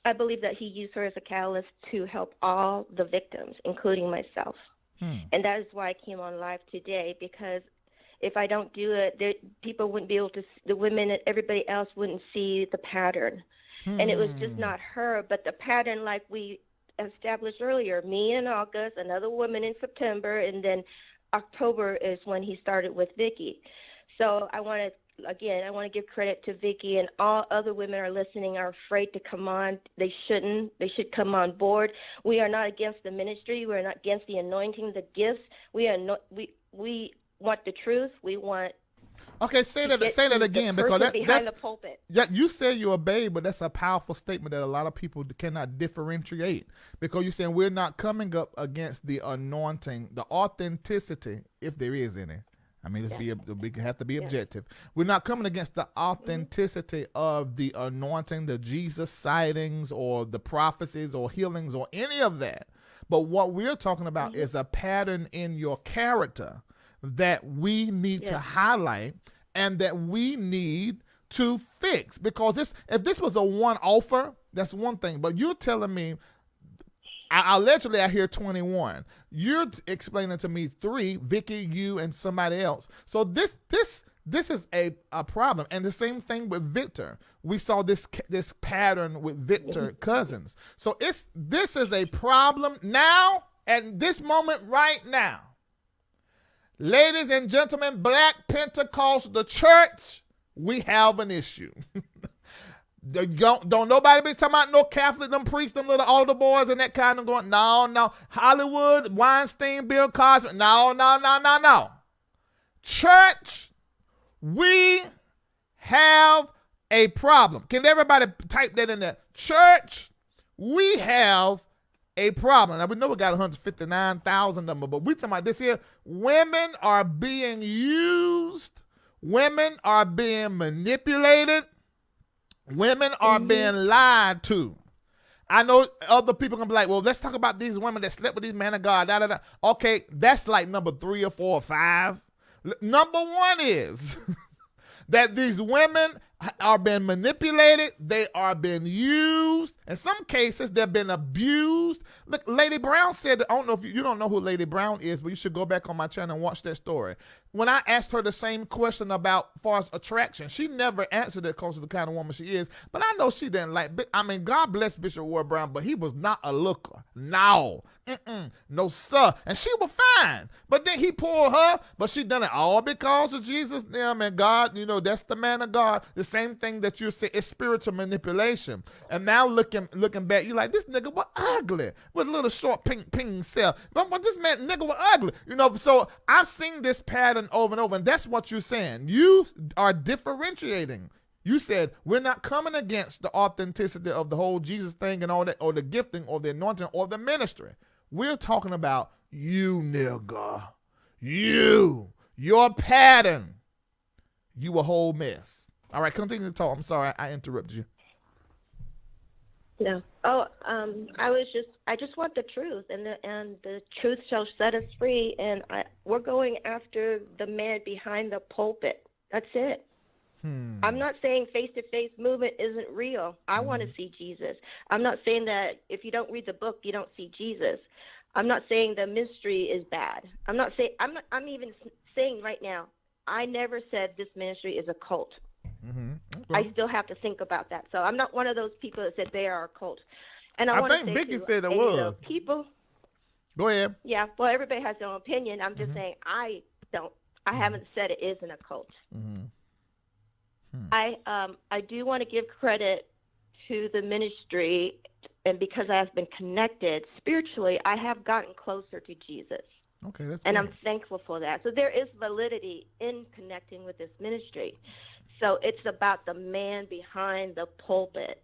I believe that he used her as a catalyst to help all the victims, including myself. And that is why I came on live today, because if I don't do it, people wouldn't be able to, the women and everybody else wouldn't see the pattern. And it was just not her, but the pattern like we established earlier, me in August, another woman in September, and then October is when he started with Vickie. So I want to give credit to Vickie, and all other women are listening are afraid to come on. They shouldn't. They should come on board. We are not against the ministry. We are not against the anointing, the gifts. We want the truth. We want.
Okay, say that again, because that's
the pulpit.
Yeah, you say you're a babe, but that's a powerful statement that a lot of people cannot differentiate, because you're saying we're not coming up against the anointing, the authenticity, if there is any. I mean, we have to be objective. We're not coming against the authenticity of the anointing, the Jesus sightings, or the prophecies, or healings, or any of that. But what we're talking about is a pattern in your character that we need to highlight and that we need to fix. Because if this was a one-offer, that's one thing. But you're telling me, allegedly I hear 21. You're explaining to me 3, Vickie, you, and somebody else. So this is a problem. And the same thing with Victor. We saw this pattern with Victor Cousins. So this is a problem now, at this moment right now. Ladies and gentlemen, Black Pentecost, the church, we have an issue. Don't nobody be talking about no Catholic, them priests, them little altar boys and that kind of going, no. Hollywood, Weinstein, Bill Cosby, no. Church, we have a problem. Can everybody type that in there? Church, we have a problem. Now, we know we got 159,000 number, but we're talking about this here. Women are being used. Women are being manipulated. Women are being lied to. I know other people gonna be like, well, let's talk about these women that slept with these men of God. Da, da, da. Okay, that's like number 3 or 4 or 5. Number 1 is that these women are being manipulated. They are being used. In some cases, they've been abused. Look, Lady Brown said, I don't know if you don't know who Lady Brown is, but you should go back on my channel and watch that story. When I asked her the same question about far as attraction, she never answered it because of the kind of woman she is. But I know she didn't like, I mean, God bless Bishop Ward Brown, but he was not a looker. No. No, sir. And she was fine. But then he pulled her, but she done it all because of Jesus, them, and God. You know, that's the man of God. The same thing that you're saying is spiritual manipulation. And now looking back, you're like, this nigga was ugly with a little short pink self. But this man nigga was ugly. You know, so I've seen this pattern over and over, and that's what you're saying. You are differentiating. You said, we're not coming against the authenticity of the whole Jesus thing and all that, or the gifting, or the anointing, or the ministry. We're talking about you, nigga. Your pattern. You a whole mess. All right, continue to talk. I'm sorry, I interrupted you.
No. Oh, I just want the truth, and the truth shall set us free. And we're going after the man behind the pulpit. That's it. I'm not saying face-to-face movement isn't real. I want to see Jesus. I'm not saying that if you don't read the book, you don't see Jesus. I'm not saying the ministry is bad. I'm even saying right now, I never said this ministry is a cult. Okay. I still have to think about that. So I'm not one of those people that said they are a cult. And I think
Vickie said it was.
People.
Go ahead.
Yeah. Well, everybody has their own opinion. I'm just saying I haven't said it isn't a cult. I do want to give credit to the ministry, and because I have been connected spiritually, I have gotten closer to Jesus.
Okay, that's
and
great.
I'm thankful for that. So there is validity in connecting with this ministry. So it's about the man behind the pulpit.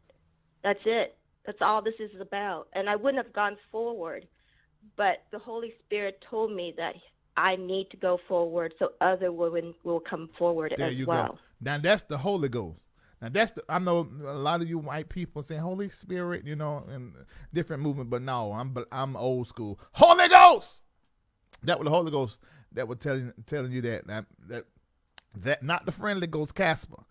That's it. That's all this is about. And I wouldn't have gone forward, but the Holy Spirit told me that I need to go forward so other women will come forward
there
as
you
well.
Go. Now that's the Holy Ghost. Now I know a lot of you white people saying Holy Spirit, you know, and different movement, but no, I'm old school. Holy Ghost. That was the Holy Ghost that was telling you that not the friendly ghost Casper.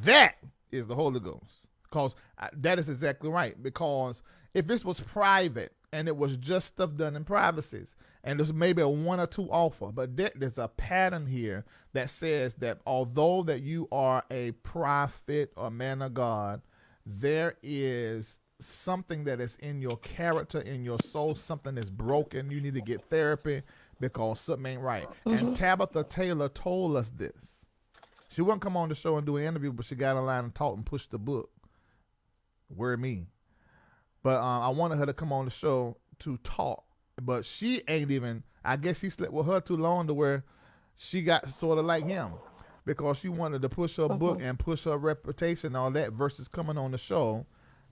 That is the Holy Ghost. Because that is exactly right. Because if this was private and it was just stuff done in privacies, and there's maybe a 1 or 2 offer, but there's a pattern here that says that although that you are a prophet or man of God, there is something that is in your character, in your soul, something that's broken. You need to get therapy because something ain't right. And Tabitha Taylor told us this. She wouldn't come on the show and do an interview, but she got online and taught and pushed the book. Word me. But I wanted her to come on the show to talk. But she ain't even, I guess he slept with her too long to where she got sort of like him. Because she wanted to push her book and push her reputation and all that versus coming on the show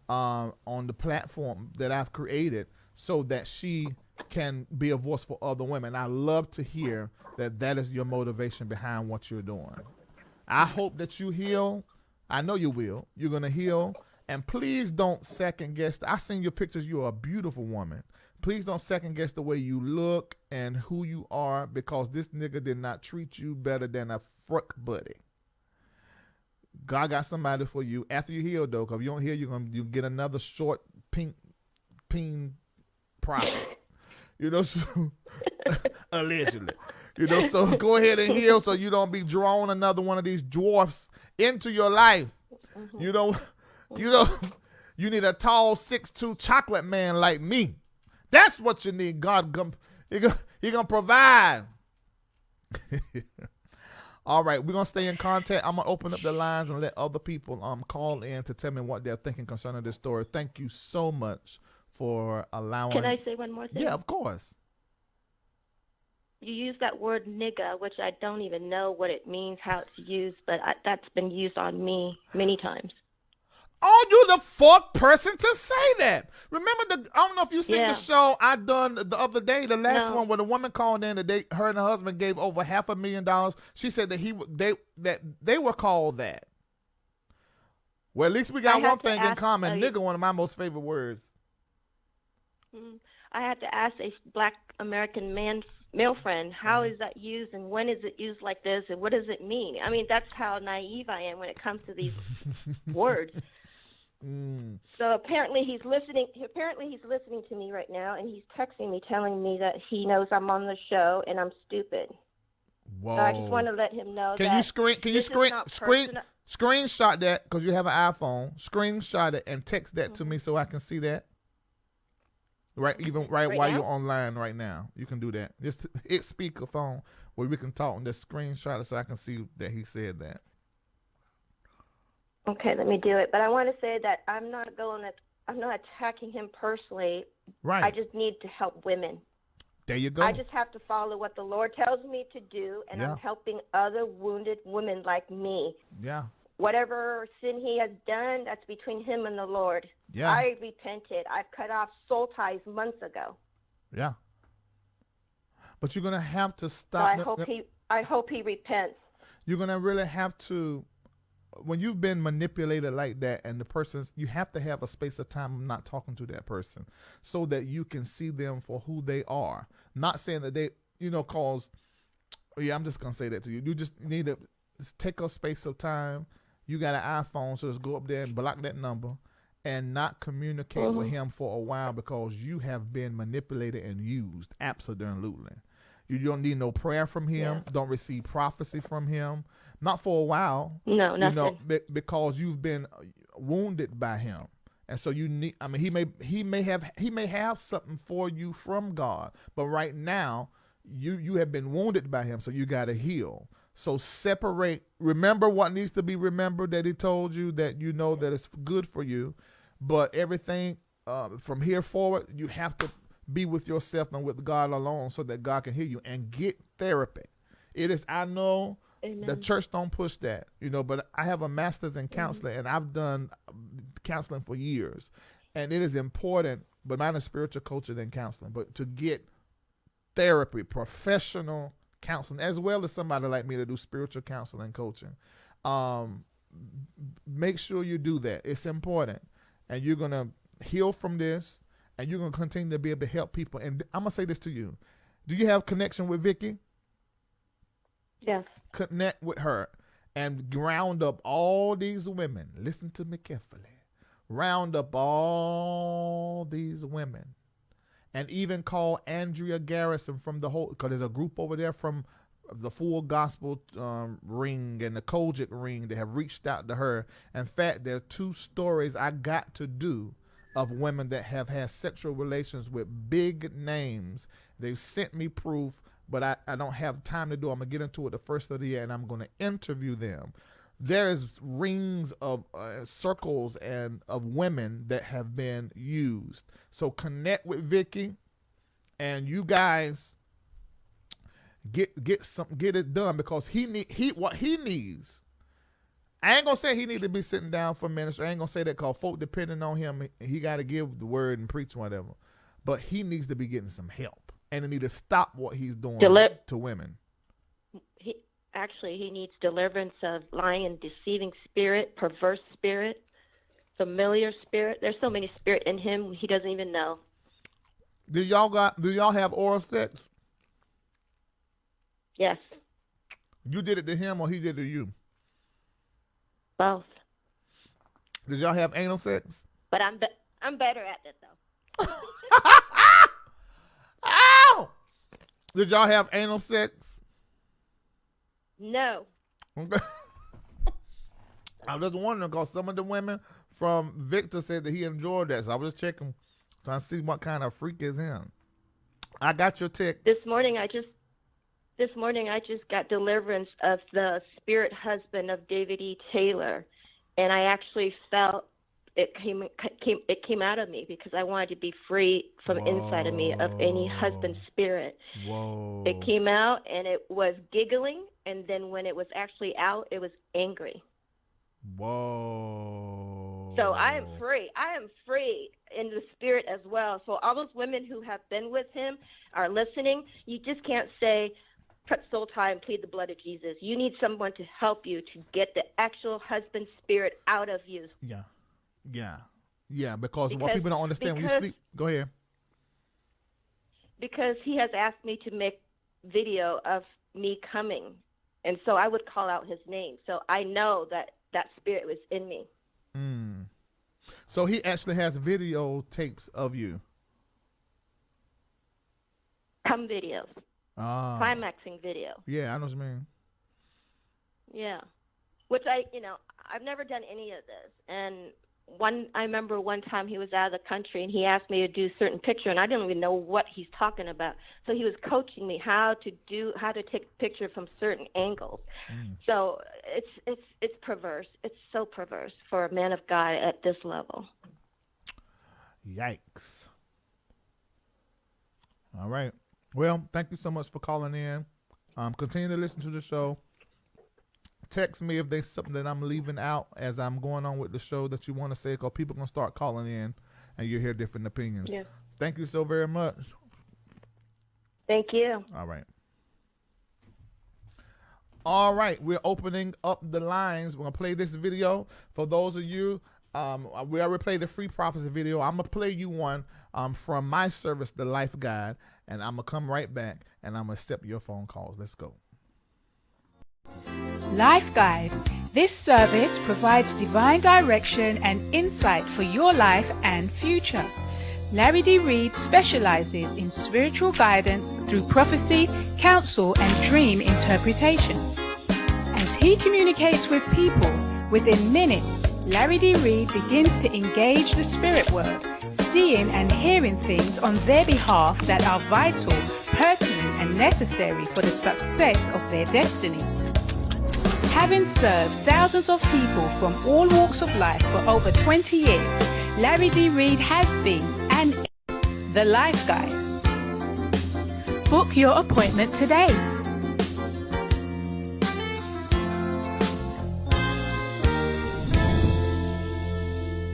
on the platform that I've created so that she can be a voice for other women. I love to hear that is your motivation behind what you're doing. I hope that you heal. I know you will. You're going to heal. And please don't second guess. I seen your pictures. You're a beautiful woman. Please don't second guess the way you look and who you are, because this nigga did not treat you better than a frick buddy. God got somebody for you after you heal, though. Because if you don't heal, you get another short pink prophet. You know, so, allegedly. You know, so go ahead and heal so you don't be drawing another one of these dwarfs into your life. You know, you need a tall 6'2" chocolate man like me. That's what you need. God, he gonna provide. All right, we're gonna stay in contact. I'm gonna open up the lines and let other people call in to tell me what they're thinking concerning this story. Thank you so much for allowing.
Can I say one more thing?
Yeah, of course.
You use that word nigga, which I don't even know what it means, how it's used, but that's been used on me many times.
Oh, you the fourth person to say that. Remember I don't know if you seen the show I done the other day, the last one where the woman called in that her and her husband gave over $500,000. She said that they were called that. Well, at least we got
I had
one
to
thing in
ask
common.
a-
Nigga, one of my most favorite words.
I had to ask a Black American male friend, how is that used, and when is it used like this, and what does it mean? I mean, that's how naive I am when it comes to these words. So apparently he's listening. Apparently he's listening to me right now, and he's texting me, telling me that he knows I'm on the show and I'm stupid.
Whoa.
So I just want to let him know
Can
that
you screenshot that because you have an iPhone? Screenshot it and text that to me so I can see that. Right while
now?
you're online right now, you can do that. Just hit speakerphone where we can talk and just screenshot it so I can see that he said that.
Okay, let me do it. But I want to say that I'm not attacking him personally.
Right.
I just need to help women.
There you go.
I just have to follow what the Lord tells me to do, and I'm helping other wounded women like me.
Yeah.
Whatever sin he has done, that's between him and the Lord.
Yeah.
I repented. I've cut off soul ties months ago.
Yeah. But you're gonna have to stop.
So I hope he repents.
You're gonna really have to. When you've been manipulated like that, and you have to have a space of time of not talking to that person, so that you can see them for who they are. Not saying that they, cause. Yeah, I'm just gonna say that to you. You just need to take a space of time. You got an iPhone, so just go up there and block that number and not communicate with him for a while because you have been manipulated and used. Absolutely. You don't need no prayer from him. Yeah. Don't receive prophecy from him. Not for a while.
No, nothing.
Because you've been wounded by him. And so you need, he may have something for you from God, but right now you have been wounded by him, so you got to heal. So separate, remember what needs to be remembered that he told you, that you know that it's good for you, but everything from here forward, you have to be with yourself and with God alone so that God can heal you, and get therapy. It is, I know, Amen. The church don't push that, but I have a master's in counseling, and I've done counseling for years, and it is important, but mine is spiritual coaching than counseling, but to get therapy, professional counseling, as well as somebody like me to do spiritual counseling coaching. Make sure you do that. It's important. And you're going to heal from this, and you're going to continue to be able to help people. And I'm going to say this to you. Do you have connection with Vicki?
Yes.
Connect with her and round up all these women. Listen to me carefully. Round up all these women. And even call Andrea Garrison from the whole, because there's a group over there from the Full Gospel ring and the Kojic ring that have reached out to her. In fact, there are 2 stories I got to do of women that have had sexual relations with big names. They've sent me proof, but I don't have time to do it. I'm going to get into it the first of the year, and I'm going to interview them. There is rings of circles and of women that have been used. So connect with Vicki, and you guys get it done, because what he needs. I ain't gonna say he need to be sitting down for ministry. I ain't gonna say that, because folk depending on him, he got to give the word and preach whatever. But he needs to be getting some help, and he need to stop what he's doing to women.
He needs deliverance of lying and deceiving spirit, perverse spirit, familiar spirit. There's so many spirit in him he doesn't even know.
Do y'all have oral sex?
Yes.
You did it to him, or he did it to you?
Both.
Did y'all have anal sex?
But I'm better at it though.
Ow! Did y'all have anal sex?
No.
Okay. I was just wondering, because some of the women from Victor said that he enjoyed that, so I was just checking, trying to see what kind of freak is him. I got your text.
This morning I just got deliverance of the spirit husband of David E. Taylor, and I actually felt it came out of me, because I wanted to be free from inside of me of any husband spirit.
Whoa.
It came out, and it was giggling, and then when it was actually out, it was angry.
Whoa.
So I am free. I am free in the spirit as well. So all those women who have been with him are listening. You just can't say, soul tie and plead the blood of Jesus. You need someone to help you to get the actual husband spirit out of you.
Yeah, because what people don't understand when you sleep. Go ahead.
Because he has asked me to make video of me coming, and so I would call out his name. So I know that spirit was in me.
So he actually has videotapes of you.
Come videos. Climaxing video.
Yeah, I know what you mean.
Yeah. Which I've never done any of this. And I remember one time he was out of the country and he asked me to do a certain picture, and I didn't even know what he's talking about. So he was coaching me how to take a picture from certain angles. So it's perverse. It's so perverse for a man of God at this level.
Yikes. All right. Well, thank you so much for calling in. Continue to listen to the show. Text me if there's something that I'm leaving out as I'm going on with the show that you want to say, because people are going to start calling in and you hear different opinions.
Yeah.
Thank you so very much.
Thank you.
All right. All right. We're opening up the lines. We're going to play this video. For those of you, we already played the Free Prophecy video. I'm going to play you one from my service, The Life Guide, and I'm going to come right back and I'm going to accept your phone calls. Let's go.
Life Guide. This service provides divine direction and insight for your life and future. Larry D. Reid specializes in spiritual guidance through prophecy, counsel, and dream interpretation. As he communicates with people, within minutes, Larry D. Reid begins to engage the spirit world, seeing and hearing things on their behalf that are vital, pertinent, and necessary for the success of their destiny. Having served thousands of people from all walks of life for over 20 years, Larry D. Reid has been and is the Life Guide. Book your appointment today.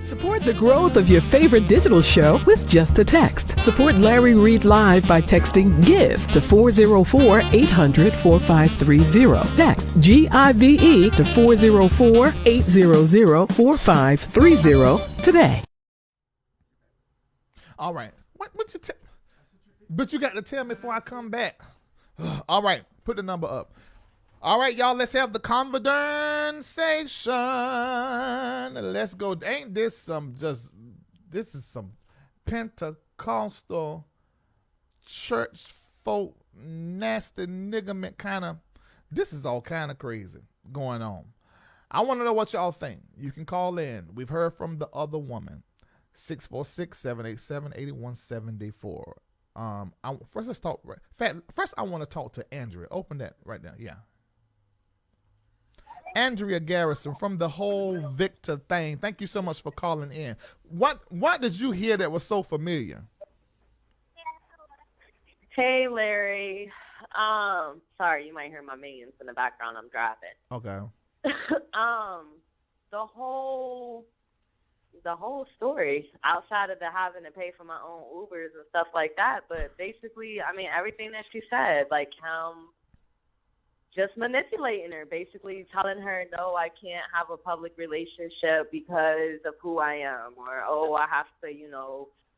Support the growth of your favorite digital show with just a text. Support Larry Reid Live by texting GIVE to 404-800-4530. Text GIVE to 404-800-4530 today.
All right. What you but you got to tell me before I come back. All right. Put the number up. All right, y'all, let's have the conversation. Let's go. Ain't this this is some Pentecostal church folk nasty niggerment kind of, this is all kind of crazy going on. I want to know what y'all think. You can call in. We've heard from the other woman, 646-787-8174. First let's talk. First I want to talk to Andrea. Open that right now. Yeah. Andrea Garrison from the whole Victor thing. Thank you so much for calling in. What did you hear that was so familiar?
Hey, Larry. Sorry, you might hear my minions in the background. I'm driving.
Okay.
The whole story, outside of the having to pay for my own Ubers and stuff like that, but basically, I mean, everything that she said, like just manipulating her, basically telling her, no, I can't have a public relationship because of who I am, or, oh, I have to,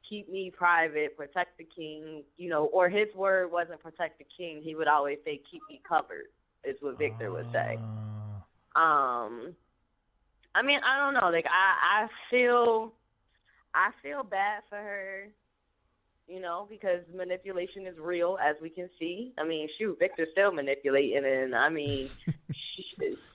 keep me private, protect the king, or his word wasn't protect the king. He would always say, keep me covered, is what Victor would say. I mean, I don't know. Like, I feel bad for her, because manipulation is real, as we can see. I mean, shoot, Victor's still manipulating, and I mean,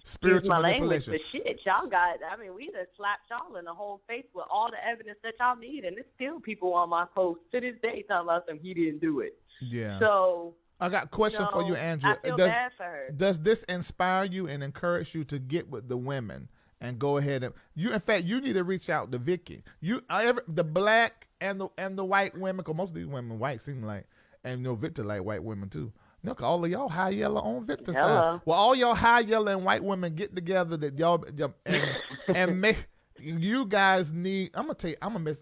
spiritual
my
manipulation.
Language, but shit, y'all got. I mean, we just slapped y'all in the whole face with all the evidence that y'all need, and there's still people on my post to this day talking about them. He didn't do it.
Yeah.
So
I got a question for you, Andrea.
I feel bad for her.
Does this inspire you and encourage you to get with the women and go ahead and in fact, you need to reach out to Vickie. The black and the white women, because most of these women white seem like, and Victor like white women too. Look, all of y'all high yellow on Victor's side. Well, all y'all high yellow and white women get together that y'all and make you guys need. I'm gonna tell you,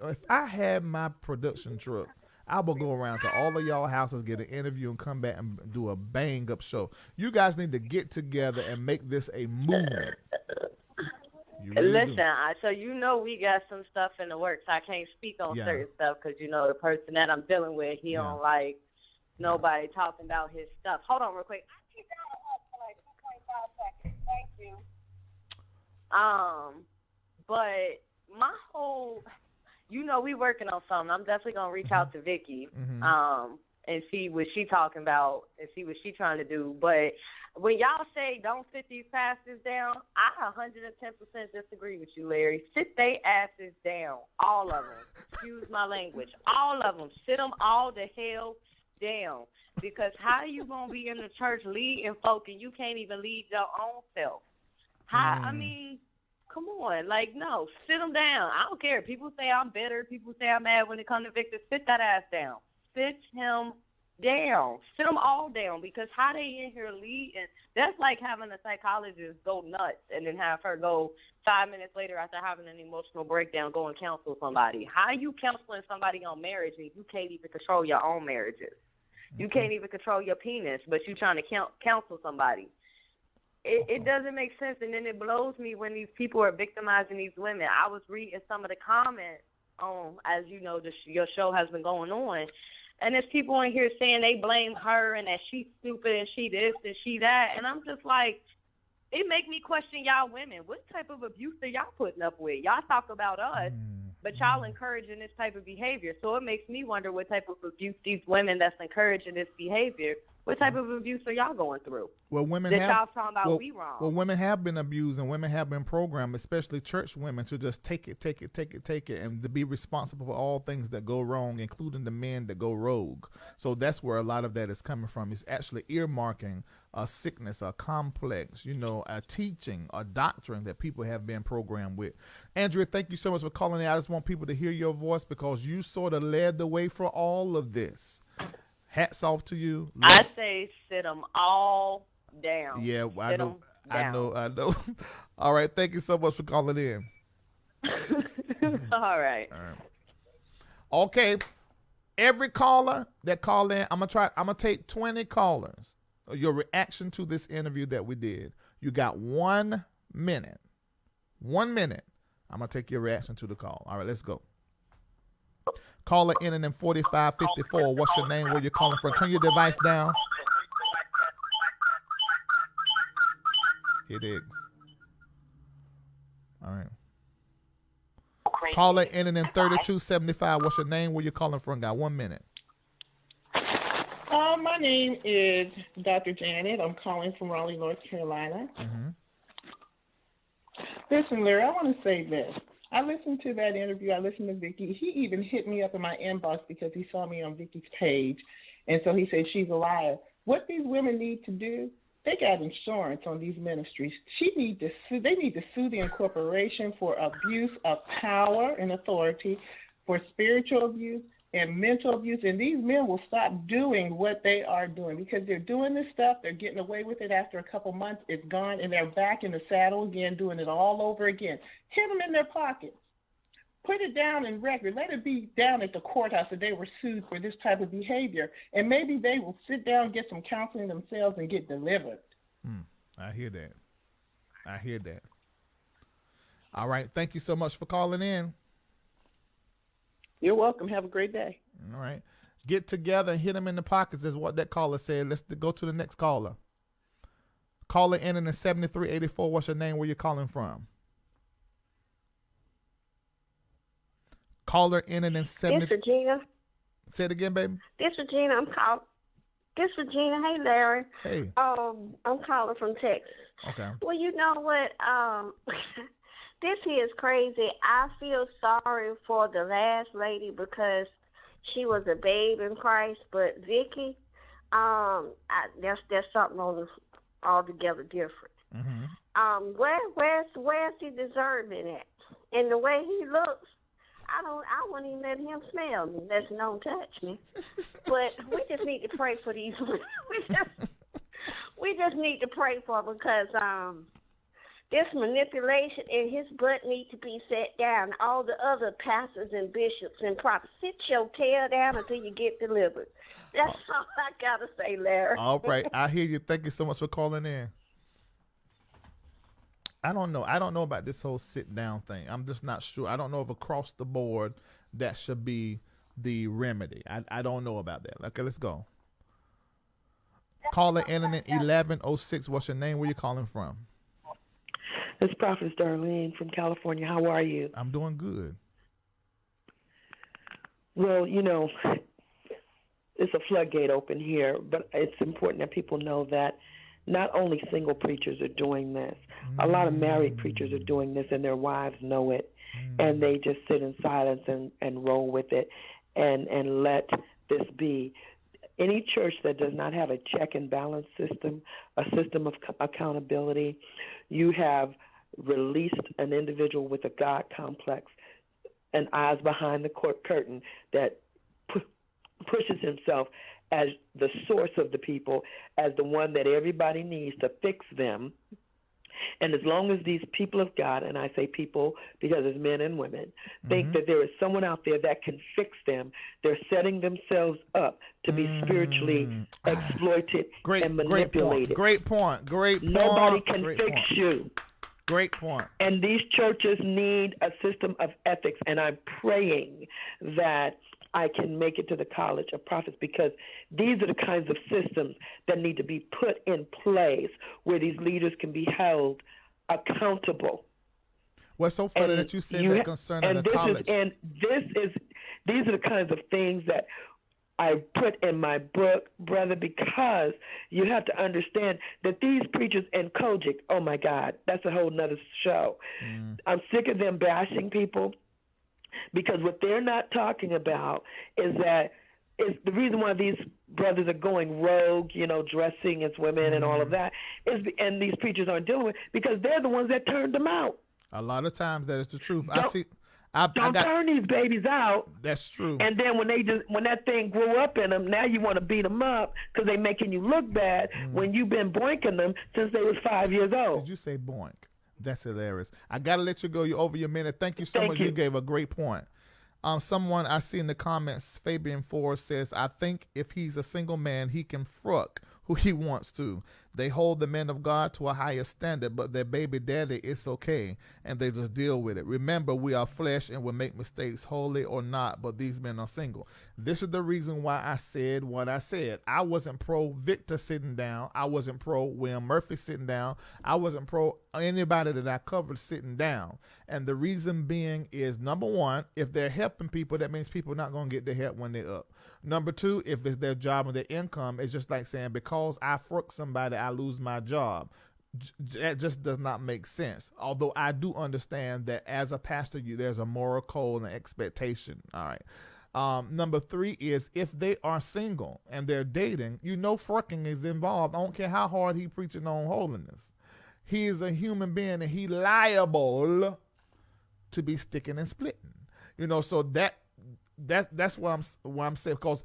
if I had my production truck, I will go around to all of y'all houses, get an interview, and come back and do a bang-up show. You guys need to get together and make this a movement. Really
Listen, so you know we got some stuff in the works. I can't speak on certain stuff because, you know, the person that I'm dealing with, he don't like nobody talking about his stuff. Hold on real quick. I keep down the hold for like 2.5 seconds. Thank you. But my whole, you know, we working on something. I'm definitely going to reach out to Vickie and see what she talking about and see what she trying to do. But when y'all say don't sit these pastors down, I 110% disagree with you, Larry. Sit they asses down, all of them. Excuse my language. All of them. Sit them all the hell down. Because how you going to be in the church leading folk and you can't even lead your own self? I mean, come on. Like, no, sit them down. I don't care. People say I'm bitter. People say I'm mad when it comes to Victor. Sit that ass down. Sit him down. Sit them all down, because how they in here leading, that's like having a psychologist go nuts and then have her go 5 minutes later after having an emotional breakdown go and counsel somebody. How you counseling somebody on marriage and you can't even control your own marriages? You can't even control your penis, but you trying to counsel somebody. It doesn't make sense, and then it blows me when these people are victimizing these women. I was reading some of the comments as you know, your show has been going on, and there's people in here saying they blame her and that she's stupid and she this and she that, and I'm just like, it make me question y'all women. What type of abuse are y'all putting up with? Y'all talk about us, but y'all encouraging this type of behavior. So it makes me wonder what type of abuse these women that's encouraging this behavior, what type of abuse are y'all going through?
Well, women
that
have,
y'all talking about we wrong.
Well, women have been abused and women have been programmed, especially church women, to just take it, and to be responsible for all things that go wrong, including the men that go rogue. So that's where a lot of that is coming from. It's actually earmarking a sickness, a complex, a teaching, a doctrine that people have been programmed with. Andrea, thank you so much for calling in. I just want people to hear your voice because you sort of led the way for all of this. Hats off to you.
I say sit them all down.
Yeah, I know. All right, thank you so much for calling in.
All right.
Okay, every caller that called in, I'm gonna take 20 callers. Your reaction to this interview that we did. You got 1 minute. 1 minute. I'm gonna take your reaction to the call. All right, let's go. Caller in and in 4554. What's your name? Where you calling from? Turn your device down. It is. All right. Caller in and in 3275. What's your name? Where you calling from? Got 1 minute.
My name is Dr. Janet. I'm calling from Raleigh, North Carolina. Listen, Larry, I want to say this. I listened to that interview. I listened to Vickie. He even hit me up in my inbox because he saw me on Vickie's page. And so he said, she's a liar. What these women need to do, they got insurance on these ministries. They need to sue the incorporation for abuse of power and authority, for spiritual abuse and mental abuse. And these men will stop doing what they are doing because they're doing this stuff. They're getting away with it. After a couple months, it's gone, and they're back in the saddle again, doing it all over again. Hit them in their pockets. Put it down in record. Let it be down at the courthouse that they were sued for this type of behavior, and maybe they will sit down, get some counseling themselves, and get delivered.
I hear that. All right. Thank you so much for calling in.
You're welcome. Have a great day.
All right. Get together and hit them in the pockets is what that caller said. Let's go to the next caller. Caller in 7384. What's your name? Where you calling from? Caller in and in 70.
This Regina.
Say it again, baby.
This Regina. This Regina. Hey, Larry.
Hey.
I'm calling from Texas.
Okay.
Well, you know what? This here is crazy. I feel sorry for the last lady because she was a babe in Christ, but Vickie, there's something altogether different. Where's he deserving at? And the way he looks, I wouldn't even let him smell me. Let's don't touch me. But we just need to pray for these. we just need to pray for them because This manipulation and his butt need to be set down. All the other pastors and bishops and prophets, sit your tail down until you get delivered. That's all I gotta say, Larry.
All right, I hear you. Thank you so much for calling in. I don't know. I don't know about this whole sit down thing. I'm just not sure. I don't know if across the board that should be the remedy. I don't know about that. Okay, let's go. Caller ending in 1106. What's your name? Where you calling from?
This Prophet Darlene from California. How are you?
I'm doing good.
Well, you know, it's a floodgate open here, but it's important that people know that not only single preachers are doing this. A lot of married preachers are doing this, and their wives know it, and they just sit in silence and roll with it and let this be. Any church that does not have a check and balance system, a system of accountability, you have released an individual with a God complex and eyes behind the curtain that pushes himself as the source of the people, as the one that everybody needs to fix them. And as long as these people of God, and I say people because it's men and women, think that there is someone out there that can fix them, they're setting themselves up to be spiritually exploited and manipulated.
Great point.
Nobody can fix you.
Great point.
And these churches need a system of ethics, and I'm praying that I can make it to the College of Prophets, because these are the kinds of systems that need to be put in place where these leaders can be held accountable.
Well, it's so funny that you said that concerning the college.
These are the kinds of things that I put in my book, brother, because you have to understand that these preachers in Kojic, oh my God, that's a whole nother show. I'm sick of them bashing people, because what they're not talking about is that is the reason why these brothers are going rogue, you know, dressing as women and all of that, and these preachers aren't dealing with, because they're the ones that turned them out.
A lot of times that is the truth.
Don't turn these babies out.
That's true.
And then when that thing grew up in them, now you want to beat them up because they're making you look bad when you've been boinking them since they was 5 years old.
Did you say boink? That's hilarious. I gotta let you go. You're over your minute. Thank you so much. You gave a great point. Someone I see in the comments, Fabian Ford says, I think if he's a single man, he can fruck who he wants to. They hold the men of God to a higher standard, but their baby daddy, it's okay, and they just deal with it. Remember, we are flesh and will make mistakes, holy or not, but these men are single. This is the reason why I said what I said. I wasn't pro Victor sitting down. I wasn't pro William Murphy sitting down. I wasn't pro anybody that I covered sitting down. And the reason being is, number one, if they're helping people, that means people are not going to get their help when they're up. Number two, if it's their job and their income, it's just like saying, because I fruck somebody, I lose my job. That just does not make sense. Although I do understand that as a pastor, there's a moral code and expectation. All right. Number three is, if they are single and they're dating, frucking is involved. I don't care how hard he preaching on holiness. He is a human being, and he liable to be sticking and splitting. So that's what I'm saying. Because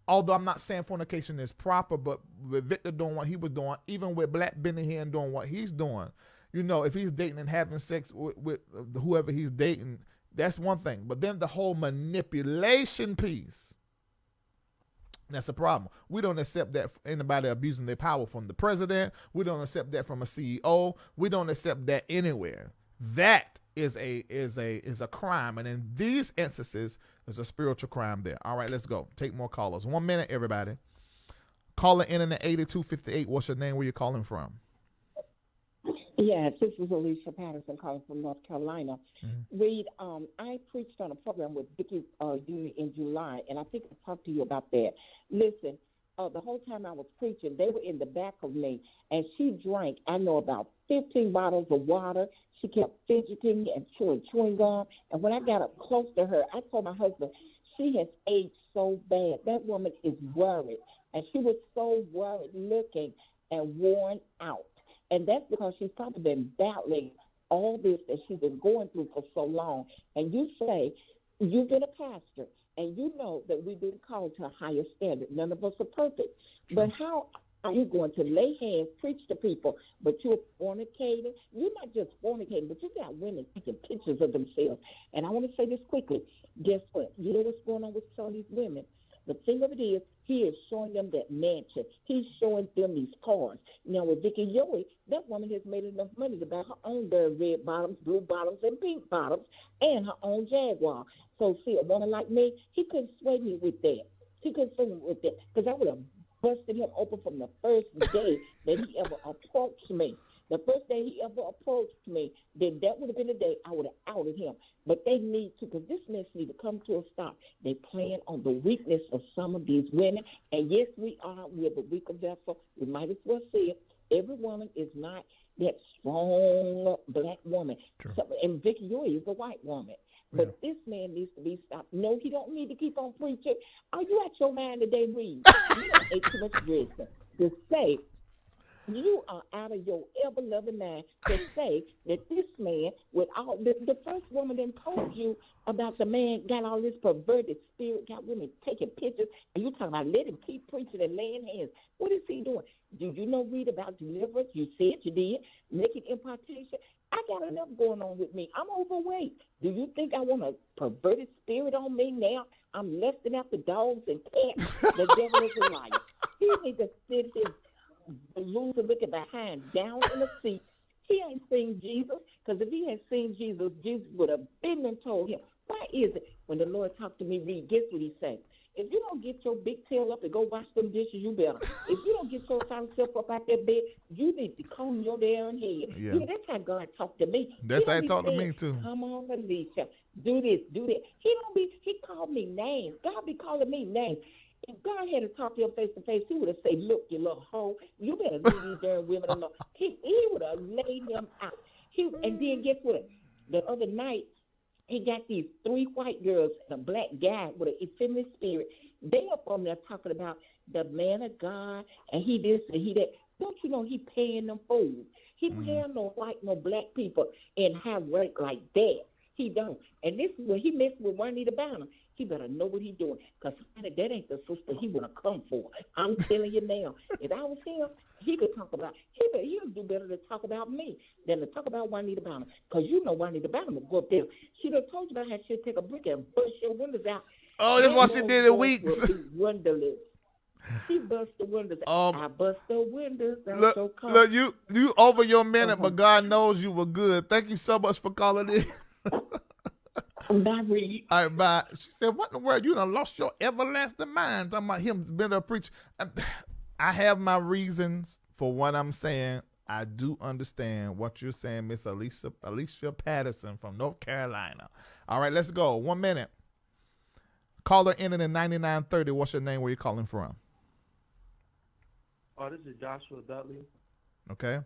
although I'm not saying fornication is proper, but with Victor doing what he was doing, even with Black Benny here and doing what he's doing, if he's dating and having sex with whoever he's dating, that's one thing. But then the whole manipulation piece, that's a problem. We don't accept that anybody abusing their power from the president. We don't accept that from a CEO. We don't accept that anywhere. That is a crime, and in these instances, there's a spiritual crime there. All right, let's go. Take more callers. 1 minute, everybody. Caller in at 8258. What's your name? Where you calling from?
Yes, this is Alicia Patterson calling from North Carolina. Reid, I preached on a program with Vickie in July, and I think I talked to you about that. Listen, the whole time I was preaching, they were in the back of me, and she drank, I know, about 15 bottles of water. She kept fidgeting and chewing gum. And when I got up close to her, I told my husband, she has aged so bad. That woman is worried. And she was so worried looking and worn out. And that's because she's probably been battling all this that she's been going through for so long. And you say, you've been a pastor, and you know that we've been called to a higher standard. None of us are perfect. But how Are you going to lay hands, preach to people, but you're fornicating? You're not just fornicating, but you got women taking pictures of themselves. And I want to say this quickly. Guess what? You know what's going on with some of these women? The thing of it is, he is showing them that mansion. He's showing them these cars. Now, with Vickie Yohe, that woman has made enough money to buy her own red bottoms, blue bottoms, and pink bottoms, and her own Jaguar. So, see, a woman like me, he couldn't sway me with that. He couldn't sway me with that because I would have busted him open from the first day that he ever approached me. The first day he ever approached me, then that would have been the day I would have outed him. But they need to, because this mess needs to come to a stop. They playing on the weakness of some of these women. And yes, we're the weaker vessel. We might as well say it. Every woman is not that strong black woman. So, and Vickie Yohe is a white woman. But this man needs to be stopped. No, he don't need to keep on preaching. Are you out your mind today, Reid? You don't ate too much dressing to say you are out of your ever-loving mind to say that this man, with all the first woman that told you about the man got all this perverted spirit, got women taking pictures, and you talking about let him keep preaching and laying hands. What is he doing? Did you know, Reid, about deliverance? You said you did. Making impartation. I got enough going on with me. I'm overweight. Do you think I want a perverted spirit on me now? I'm lusting after dogs and cats. The devil is a liar. He needs to sit his loser looking behind down in the seat. He ain't seen Jesus, because if he had seen Jesus, Jesus would have been and told him. Why is it when the Lord talked to me, Reid, guess what he said? If you don't get your big tail up and go wash them dishes, you better. If you don't get your silent self up out that bed, you need to comb your damn head.
Yeah.
That's how God talked to me.
That's how he talked to me, too.
Come on, Alicia. Do this, do that. He called me names. God be calling me names. If God had to talk to him face to face, he would have said, look, you little hoe, you better leave these damn women alone. He would have laid him out. And then guess what? The other night, he got these 3 white girls and a black guy with an effeminate spirit. They up on there talking about the man of God and he this and he that. Don't you know he paying them fools? He paying no white, no black people in high work like that. He don't. And this is when he messed with Juanita Bynum. He better know what he doing, because that ain't the sister he would have come for. I'm telling you now. If I was him, he could talk about, he'll do better to talk about me than to talk about Juanita Bynum, because you know Juanita Bynum will go up there. She'd have told you about how she'd take a brick and bust your windows out.
Oh, that's what she did in Weeks.
Wonderless. She bust the windows. I bust the windows.
Look, you over your minute, but God knows you were good. Thank you so much for calling in.
Bye, Reid.
All right, bye. She said, what in the world? You done lost your everlasting mind. Talking about him being a preacher. I have my reasons for what I'm saying. I do understand what you're saying, Miss Alicia Patterson from North Carolina. All right, let's go. 1 minute. Caller ending in 9930. What's your name? Where you calling from?
Oh, this is Joshua Dudley.
Okay.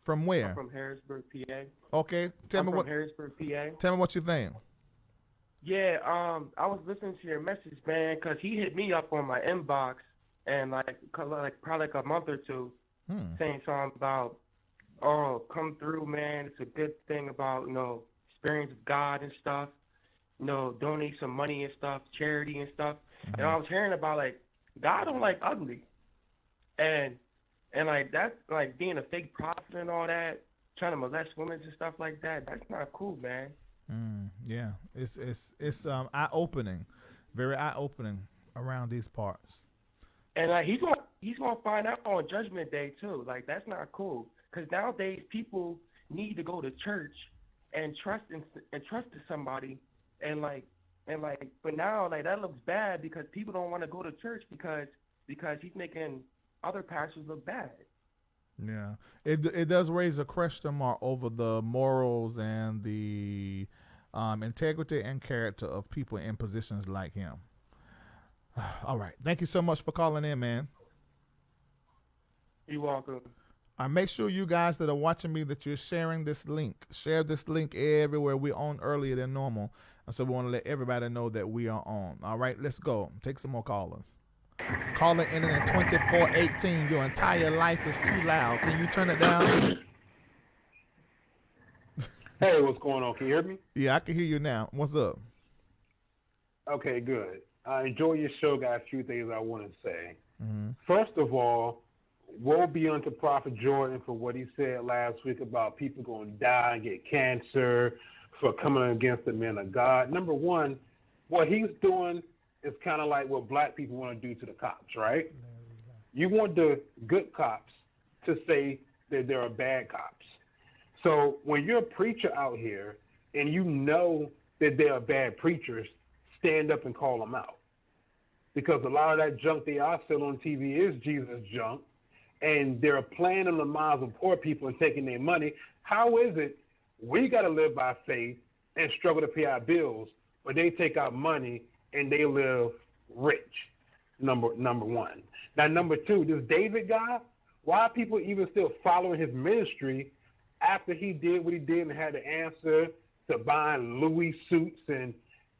From where?
I'm from Harrisburg, PA.
Okay. Tell me
Harrisburg, PA.
Tell me what you think.
Yeah, I was listening to your message, man, because he hit me up on my inbox and probably a month or two saying something about, oh, come through, man. It's a good thing about, experience of God and stuff. Donate some money and stuff, charity and stuff. Mm-hmm. And I was hearing about, God don't like ugly. And that's being a fake prophet and all that, trying to molest women and stuff like that. That's not cool, man.
Yeah, it's eye-opening, very eye-opening around these parts.
And he's gonna find out on Judgment Day too. That's not cool, because nowadays people need to go to church and trust in somebody, but now that looks bad because people don't want to go to church because he's making other pastors look bad.
Yeah, it does raise a question mark over the morals and the integrity and character of people in positions like him. All right, thank you so much for calling in, man.
You're welcome.
Make sure you guys that are watching me that you're sharing this link. Share this link everywhere. We're on earlier than normal, and so we want to let everybody know that we are on. All right, let's go. Take some more callers. Caller ending in 2418. Your entire life is too loud. Can you turn it down?
Hey, what's going on? Can you hear me?
Yeah, I can hear you now. What's up?
Okay, good. I enjoy your show. Got a few things I want to say. First of all, woe be unto Prophet Jordan for what he said last week about people going to die and get cancer for coming against the men of God. Number one, what he's doing is kind of like what black people want to do to the cops, right? You want the good cops to say that there are bad cops. So when you're a preacher out here and you know that there are bad preachers, stand up and call them out. Because a lot of that junk they are selling on TV is Jesus junk, and they're playing on the minds of poor people and taking their money. How is it we got to live by faith and struggle to pay our bills, but they take our money and they live rich? Number one. Now, number two, this David guy, why are people even still following his ministry after he did what he did and had to answer to buying Louis suits and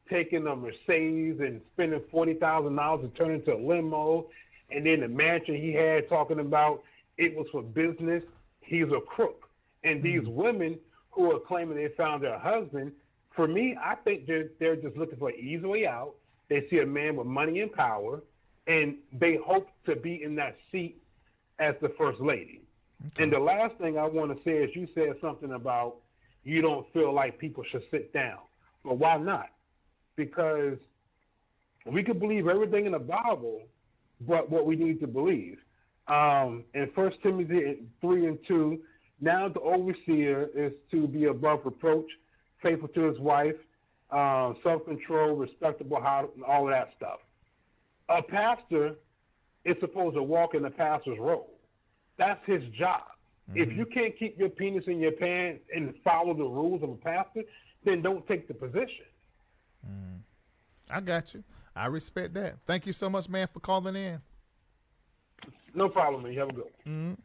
taking a Mercedes and spending $40,000 to turn into a limo, and then the mansion he had talking about it was for business? He's a crook. And these women who are claiming they found their husband, for me, I think they're just looking for an easy way out. They see a man with money and power, and they hope to be in that seat as the first lady. Okay. And the last thing I want to say is you said something about you don't feel like people should sit down. Well, why not? Because we could believe everything in the Bible, but what we need to believe. In 1 Timothy 3:2, now the overseer is to be above reproach, faithful to his wife, self-control, respectable, all of that stuff. A pastor is supposed to walk in the pastor's role. That's his job. If you can't keep your penis in your pants and follow the rules of a pastor, then don't take the position.
I got you. I respect that. Thank you so much, man, for calling in.
No problem, man. You have a good one.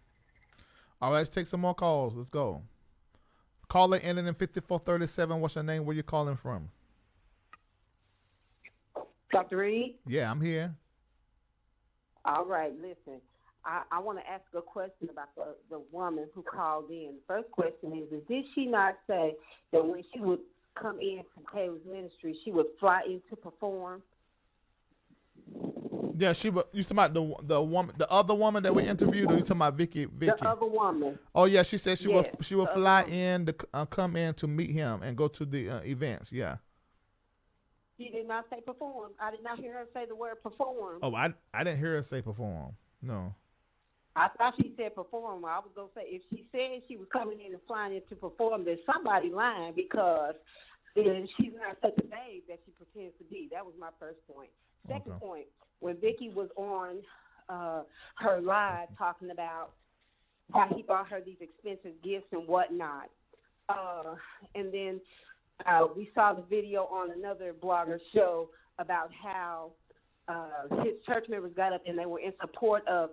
All right, let's take some more calls. Let's go. Caller ending in 5437. What's your name? Where you calling from?
Dr. Reid?
Yeah, I'm here.
All right, listen. I want to ask a question about the woman who called in. The first question is did she not say that when she would come in from Taylor's ministry, she would fly in to perform?
Yeah, she was. You talking about the woman, the other woman that we interviewed, or you talking about Vicki?
The other woman.
Oh yeah, she said she would fly in to come in to meet him and go to the events. Yeah.
She did not say perform. I did not hear her say the word perform.
Oh, I didn't hear her say perform. No.
I thought she said perform. I was going to say, if she said she was coming in and flying in to perform, there's somebody lying, because she's not such a babe that she pretends to be. That was my first point. Second point, when Vicki was on her live talking about how he bought her these expensive gifts and whatnot, and then we saw the video on another blogger show about how his church members got up and they were in support of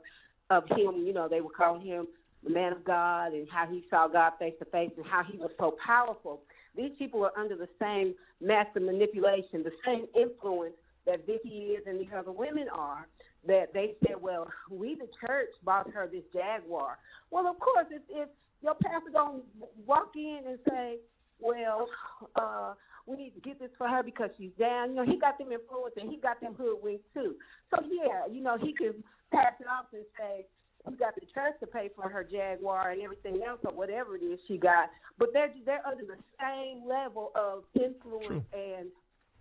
him. You know, they were calling him the man of God and how he saw God face to face and how he was so powerful. These people are under the same master manipulation, the same influence that Vicki is and the other women are, that they said, well, we the church bought her this Jaguar. Well, of course, if your pastor don't walk in and say, well, we need to get this for her because she's down. You know, he got them influenced and he got them hoodwinked too. So, yeah, you know, he could pass it off and say, we got the church to pay for her Jaguar and everything else or whatever it is she got. But they're under the same level of influence. True. And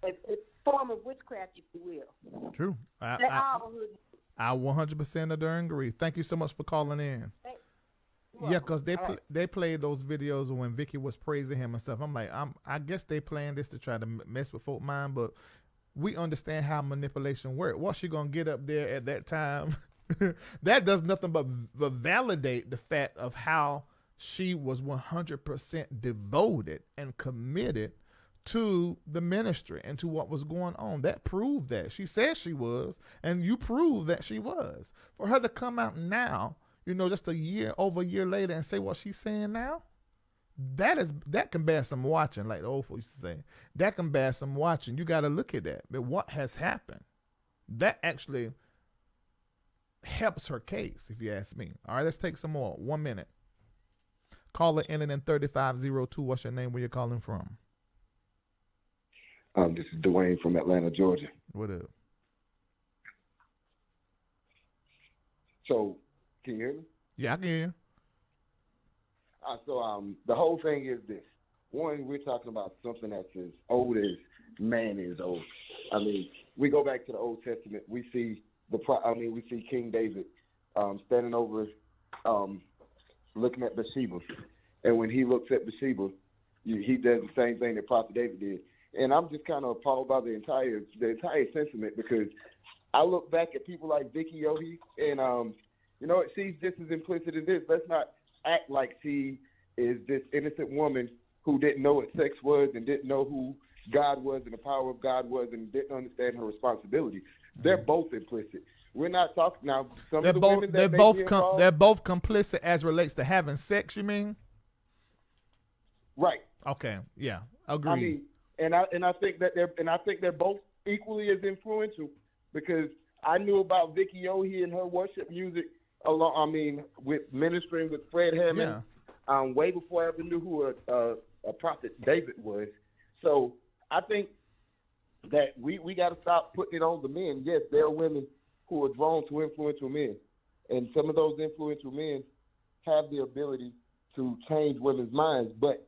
a form of witchcraft, if you will.
True. I 100% agree. Thank you so much for calling in. Yeah, because they played those videos when Vicki was praising him and stuff. I'm like, I guess they playing this to try to mess with folk mind, but we understand how manipulation works. What's she gonna get up there at that time? That does nothing but validate the fact of how she was 100% devoted and committed to the ministry and to what was going on. That proved that. She said she was, and you proved that she was. For her to come out now, you know, just over a year later and say what she's saying now, that can bear some watching, like the old folks used to say. That can bear some watching. You got to look at that. But what has happened? That actually helps her case, if you ask me. All right, let's take some more. 1 minute. Caller ending in 3502. What's your name? Where you calling from?
This is Dwayne from Atlanta, Georgia.
What up?
So, can you hear me?
Yeah, I can hear you.
So the whole thing is this. One, we're talking about something that's as old as man is old. I mean, we go back to the Old Testament. We see we see King David standing over, looking at Bathsheba, and when he looks at Bathsheba, he does the same thing that Prophet David did. And I'm just kind of appalled by the entire sentiment, because I look back at people like Vickie, Yohe, and she's just as implicit in this. Let's not act like she is this innocent woman who didn't know what sex was and didn't know who God was and the power of God was and didn't understand her responsibility. They're both implicit. We're not talking now.
They're both complicit as relates to having sex. You mean?
Right.
Okay. Yeah. Agreed.
I mean, and I think they're both equally as influential, because I knew about Vickie Yohe and her worship music with ministering with Fred Hammond, way before I ever knew who a prophet David was. So I think that we got to stop putting it on the men. Yes, there are women who are drawn to influential men, and some of those influential men have the ability to change women's minds. But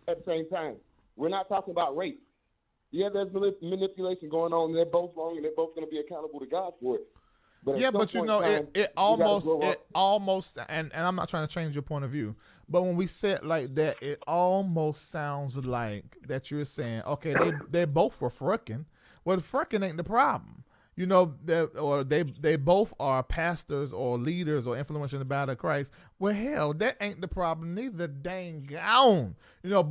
at the same time, we're not talking about rape. Yeah, there's manipulation going on. They're both wrong, and they're both going to be accountable to God for it. But
it almost, and I'm not trying to change your point of view, but when we say it like that, it almost sounds like that you're saying, okay, they both were frickin'. Well, the frickin' ain't the problem. They both are pastors or leaders or influential in the body of Christ. Well, hell, that ain't the problem neither. Dang gone. But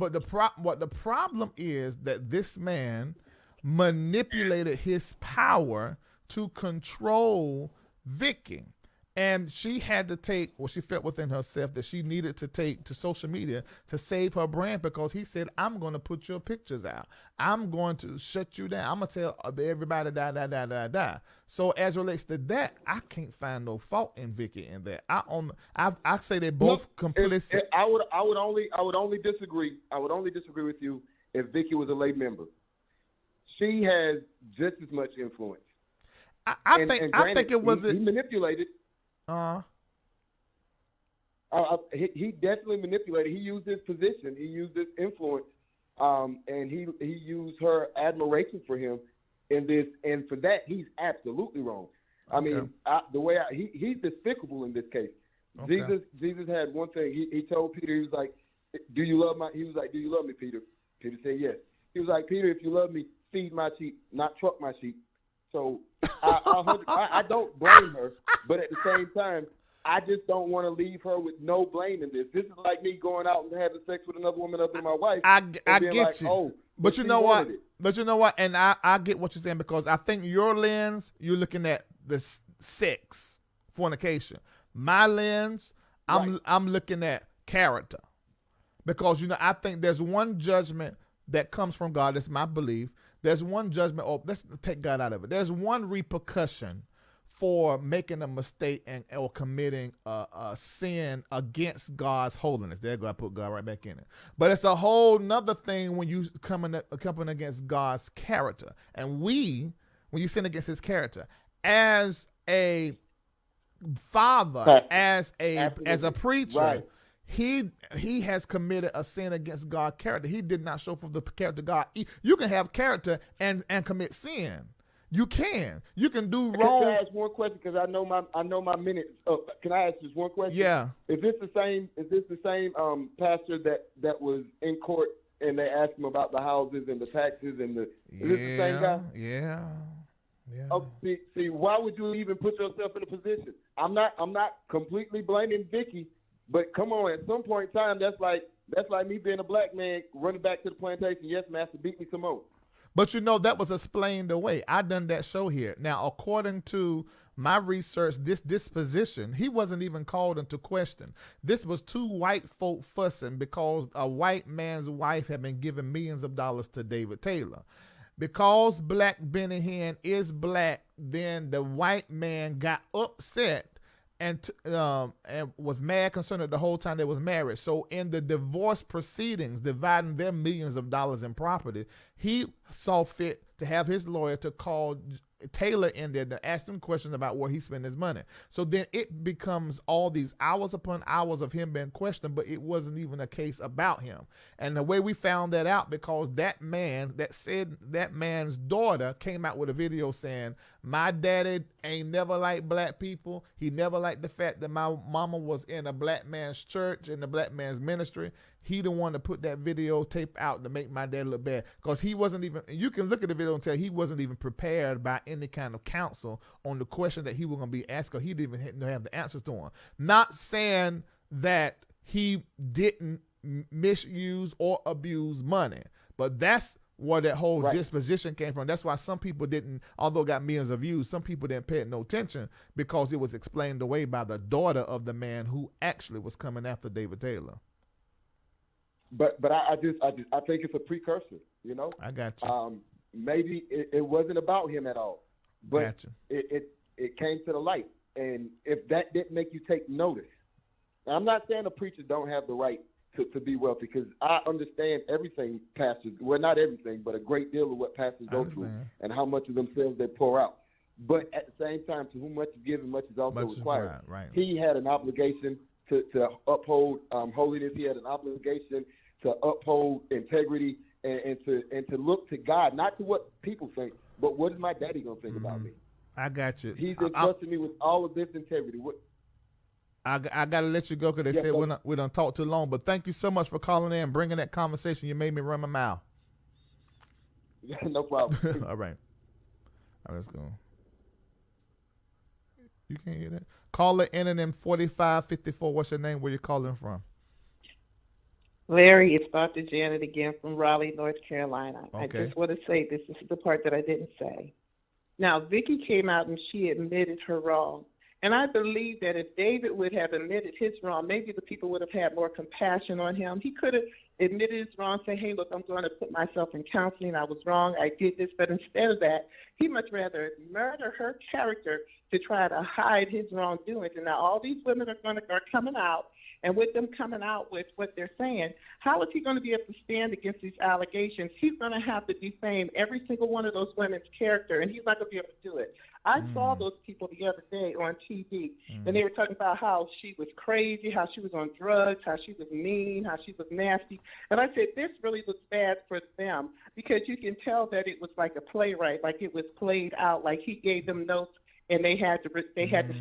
what the problem is that this man manipulated his power to control Vickie. And she had to she felt within herself that she needed to take to social media to save her brand, because he said, I'm going to put your pictures out. I'm going to shut you down. I'm going to tell everybody die. So as relates to that, I can't find no fault in Vickie in that. I say they're both complicit.
I would only disagree. I would only disagree with you if Vickie was a lay member. She has just as much influence.
I think it was
he manipulated. He definitely manipulated. He used his position. He used his influence, and he used her admiration for him in this. And for that, he's absolutely wrong. I mean, he's despicable in this case. Okay. Jesus had one thing. He told Peter, he was like, "Do you love my?" He was like, "Do you love me, Peter?" Peter said, "Yes." He was like, "Peter, if you love me, feed my sheep, not truck my sheep." So I don't blame her, but at the same time, I just don't want to leave her with no blame in this. This is like me going out and having sex with another woman other than my wife.
I get you.
Oh,
but you know what? And I get what you're saying, because I think your lens, you're looking at the sex, fornication. My lens, I'm looking at character, because I think there's one judgment that comes from God. That's my belief. There's one judgment, or let's take God out of it. There's one repercussion for making a mistake or committing a sin against God's holiness. There go, I put God right back in it. But it's a whole nother thing when you coming against God's character. And when you sin against his character, as a father, as a preacher, right, he has committed a sin against God's character. He did not show forth the character of God. You can have character and commit sin. You can do wrong.
Can I ask one question? Because I know my minutes. Can I ask just one question?
Yeah.
Is this the same pastor that was in court and they asked him about the houses and the taxes and is this the same guy?
Yeah.
Oh, see, why would you even put yourself in a position? I'm not completely blaming Vickie. But come on, at some point in time, that's like me being a black man running back to the plantation. Yes, master, beat me some more.
But that was explained away. I done that show here. Now, according to my research, this disposition, he wasn't even called into question. This was two white folk fussing because a white man's wife had been giving millions of dollars to David Taylor. Because Black Benny Hinn is black, then the white man got upset and was mad concerned the whole time they was married. So in the divorce proceedings, dividing their millions of dollars in property, he saw fit to have his lawyer to call Taylor in there to ask him questions about where he spent his money. So then it becomes all these hours upon hours of him being questioned, but it wasn't even a case about him. And the way we found that out, because that man that said that man's daughter came out with a video saying, my daddy ain't never liked black people. He never liked the fact that my mama was in a black man's church, in the black man's ministry. He the one to put that videotape out to make my dad look bad, because he wasn't even, you can look at the video and tell he wasn't even prepared by any kind of counsel on the question that he was going to be asked, or he didn't even have the answers to him. Not saying that he didn't misuse or abuse money, but that's where that whole disposition came from. That's why some people didn't, although it got millions of views, some people didn't pay it no attention, because it was explained away by the daughter of the man who actually was coming after David Taylor.
But I think it's a precursor, you know.
I got you.
Maybe it wasn't about him at all, but
Gotcha.
it came to the light. And if that didn't make you take notice, now, I'm not saying the preachers don't have the right to be wealthy, because I understand everything pastors, well, not everything, but a great deal of what pastors go through and how much of themselves they pour out. But at the same time, to whom much is given, much is also required.
Right.
He had an obligation to uphold holiness. He had an obligation to uphold integrity and to look to God, not to what people think, but what is my daddy gonna think about me?
I got you.
He's entrusted me with all of this integrity.
I got to let you go, because they said we don't talk too long. But thank you so much for calling in and bringing that conversation. You made me run my mouth.
No problem.
All right. All right, let's go. You can't hear that? Caller in 4554. What's your name? Where you calling from?
Larry, it's Dr. Janet again from Raleigh, North Carolina.
Okay.
I just want to say this is the part that I didn't say. Now, Vickie came out and she admitted her wrong. And I believe that if David would have admitted his wrong, maybe the people would have had more compassion on him. He could have admitted his wrong, say, hey, look, I'm going to put myself in counseling. I was wrong. I did this. But instead of that, he much rather murder her character to try to hide his wrongdoings. And now all these women are coming out. And with them coming out with what they're saying, how is he going to be able to stand against these allegations? He's going to have to defame every single one of those women's character, and he's not going to be able to do it. I saw those people the other day on TV, and they were talking about how she was crazy, how she was on drugs, how she was mean, how she was nasty. And I said, this really looks bad for them, because you can tell that it was like a playwright, like it was played out, like he gave them notes, and they had to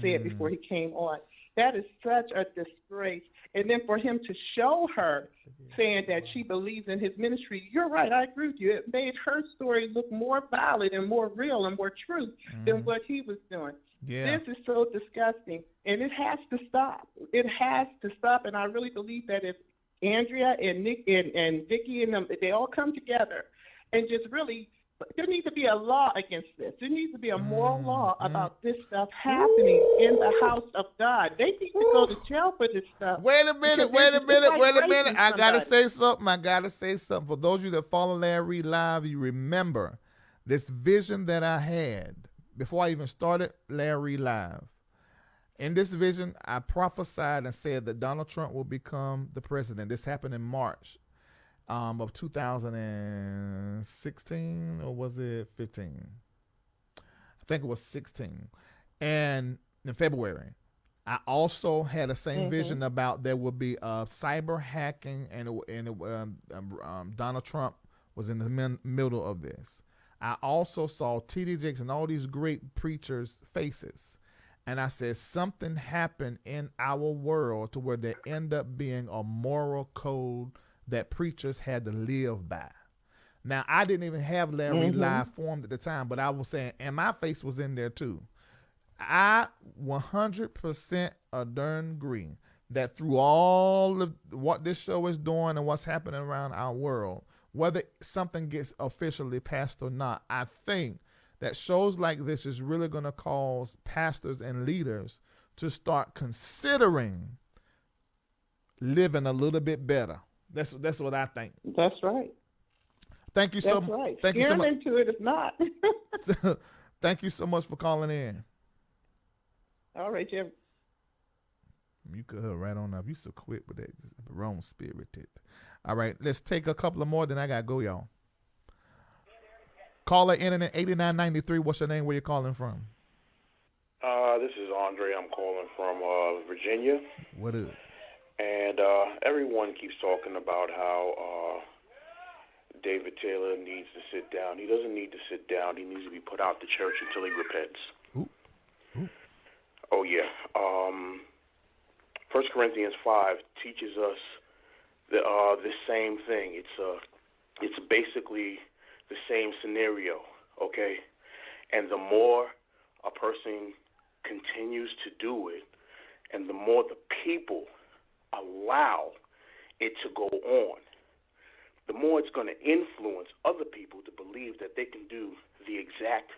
say it before he came on. That is such a disgrace. And then for him to show her saying that she believes in his ministry, you're right, I agree with you. It made her story look more valid and more real and more true than what he was doing.
Yeah.
This is so disgusting, and it has to stop. It has to stop, and I really believe that if Andrea and Nick and Vickie and them, they all come together and just really, there needs to be a law against this. There needs to be a moral law about this stuff happening in the house of God. They need to go to jail for this stuff.
Wait a minute. I got to say something. For those of you that follow LarryReidLive, you remember this vision that I had before I even started LarryReidLive. In this vision, I prophesied and said that Donald Trump will become the president. This happened in March of 2016, or was it 15? I think it was 16. And in February, I also had the same vision about there would be cyber hacking, and Donald Trump was in the middle of this. I also saw T.D. Jakes and all these great preachers' faces. And I said, something happened in our world to where there end up being a moral code that preachers had to live by. Now, I didn't even have LarryReidLive formed at the time, but I was saying, and my face was in there too. I 100% agree that through all of what this show is doing and what's happening around our world, whether something gets officially passed or not, I think that shows like this is really going to cause pastors and leaders to start considering living a little bit better. That's what I think.
That's right.
Thank you so much. Thank you so much.
Into it if not.
Thank you so much for calling in.
All right, Jim.
You cut her right on up. You so quick with that wrong spirited. All right, let's take a couple of more, then I gotta go, y'all. Caller in at 8993. What's your name? Where you calling from?
This is Andre. I'm calling from Virginia.
What is?
And everyone keeps talking about how David Taylor needs to sit down. He doesn't need to sit down. He needs to be put out the church until he repents.
Ooh.
Oh, yeah. 1 Corinthians 5 teaches us the same thing. It's basically the same scenario, okay? And the more a person continues to do it, and the more the people allow it to go on, the more it's going to influence other people to believe that they can do the exact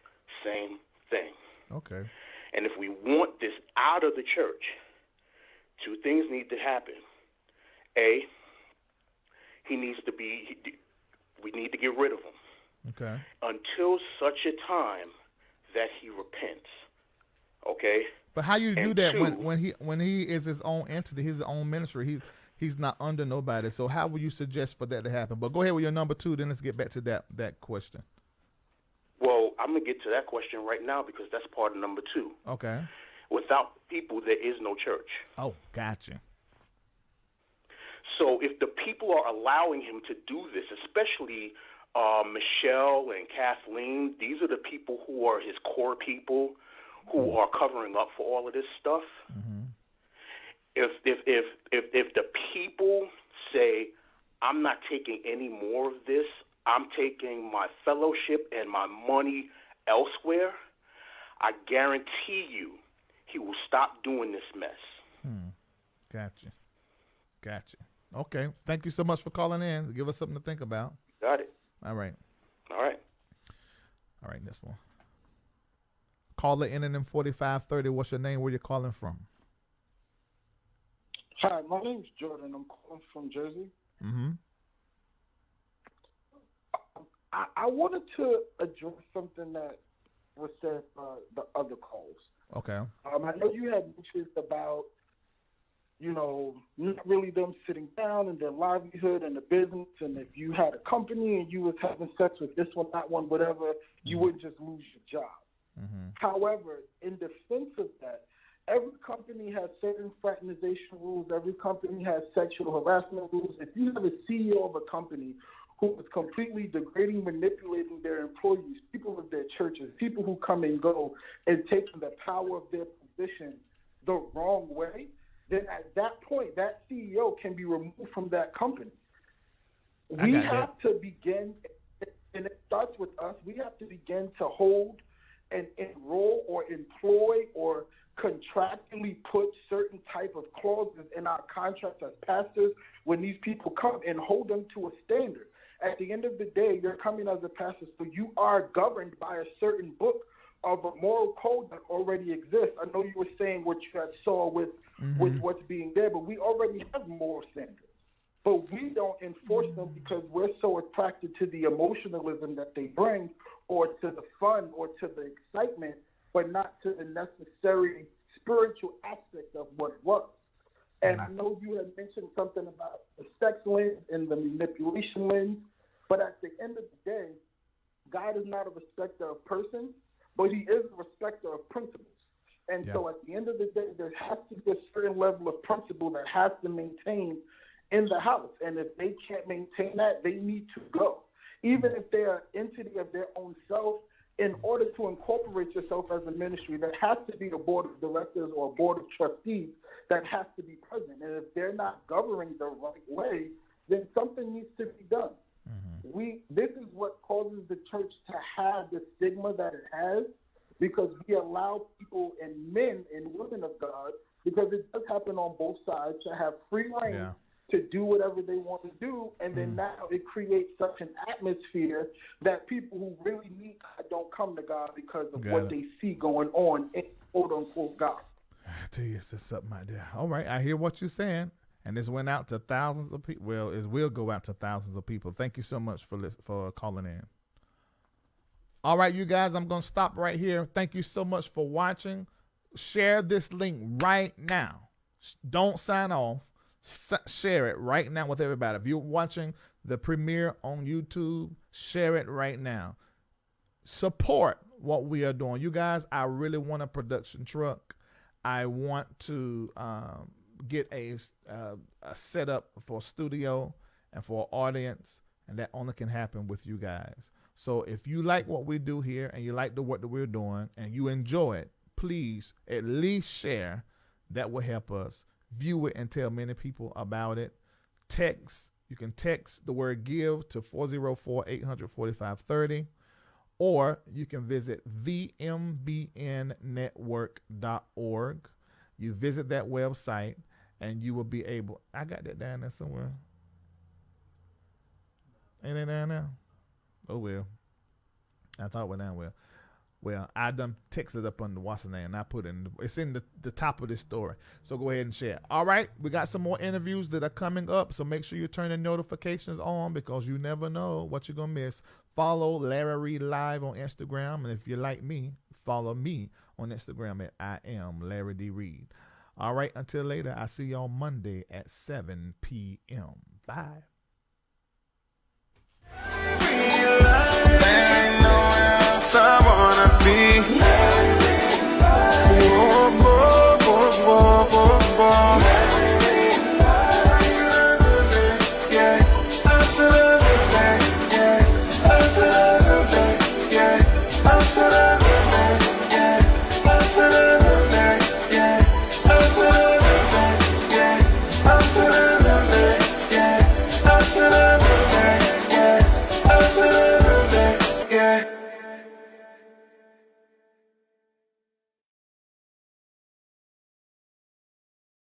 same thing.
Okay.
And if we want this out of the church, two things need to happen. A, we need to get rid of him.
Okay.
Until such a time that he repents. Okay?
But how you do
And
that
two,
when he is his own entity, his own ministry, he's not under nobody. So how would you suggest for that to happen? But go ahead with your number 2, then let's get back to that question.
well, I'm going to get to that question right now because that's part of number 2.
Okay.
Without people, there is no church.
Oh, gotcha.
So if the people are allowing him to do this, especially Michelle and Kathleen, these are the people who are his core people who are covering up for all of this stuff.
Mm-hmm.
If the people say, I'm not taking any more of this, I'm taking my fellowship and my money elsewhere, I guarantee you he will stop doing this mess.
Gotcha. Okay. Thank you so much for calling in. Give us something to think about.
Got it.
All right.
All right.
This one. Caller in and 4530. What's your name? Where you calling from?
Hi, my name's Jordan. I'm calling from Jersey.
Mm-hmm.
I wanted to address something that was said the other calls.
Okay.
I know you had mentioned about, not really them sitting down and their livelihood and the business, and if you had a company and you was having sex with this one, that one, whatever, you wouldn't just lose your job.
Mm-hmm.
However, in defense of that, every company has certain fraternization rules. Every company has sexual harassment rules. If you have a CEO of a company who is completely degrading, manipulating their employees, people of their churches, people who come and go, and taking the power of their position the wrong way, then at that point, that CEO can be removed from that company. We have to begin, and it starts with us, we have to begin to hold and enroll or employ or contractually put certain type of clauses in our contracts as pastors when these people come and hold them to a standard. At the end of the day, you're coming as a pastor, so you are governed by a certain book of a moral code that already exists. I know you were saying what you had saw with what's being there, but we already have moral standards. But we don't enforce them because we're so attracted to the emotionalism that they bring or to the fun or to the excitement, but not to the necessary spiritual aspect of what it was. And I know you had mentioned something about the sex lens and the manipulation lens, but at the end of the day, God is not a respecter of persons, but he is a respecter of principles. And so at the end of the day, there has to be a certain level of principle that has to maintain in the house. And if they can't maintain that, they need to go. Even if they are an entity of their own self, in order to incorporate yourself as a ministry, there has to be a board of directors or a board of trustees that has to be present. And if they're not governing the right way, then something needs to be done. This is what causes the church to have the stigma that it has, because we allow people and men and women of God, because it does happen on both sides, to have free reign to do whatever they want to do, and then now it creates such an atmosphere that people who really need God don't come to God because of what they see going on in quote-unquote God.
I tell you, it's just something out there. All right, I hear what you're saying, and this went out to thousands of people. Well, it will go out to thousands of people. Thank you so much for calling in. All right, you guys, I'm going to stop right here. Thank you so much for watching. Share this link right now. Don't sign off. Share it right now with everybody. If you're watching the premiere on YouTube, share it right now. support what we are doing. You guys, I really want a production truck. I want to get a setup for a studio and for an audience, and that only can happen with you guys. So if you like what we do here and you like the work that we're doing and you enjoy it, please at least share. That will help us. View it and tell many people about it. You can text the word give to 404-800-4530, or you can visit thembnnetwork.org. You visit that website and you will be able, I got that down there somewhere. Ain't it down there? Oh, well. I thought it went down well. Well, I done texted up on the what's the name, and I put it in. It's in the top of this story. So go ahead and share. All right, we got some more interviews that are coming up. So make sure you turn the notifications on because you never know what you're gonna miss. Follow LarryReidLive on Instagram, and if you like me, follow me on Instagram at I am Larry D. Reid. All right, until later. I see y'all Monday at 7 p.m. Bye. I wanna be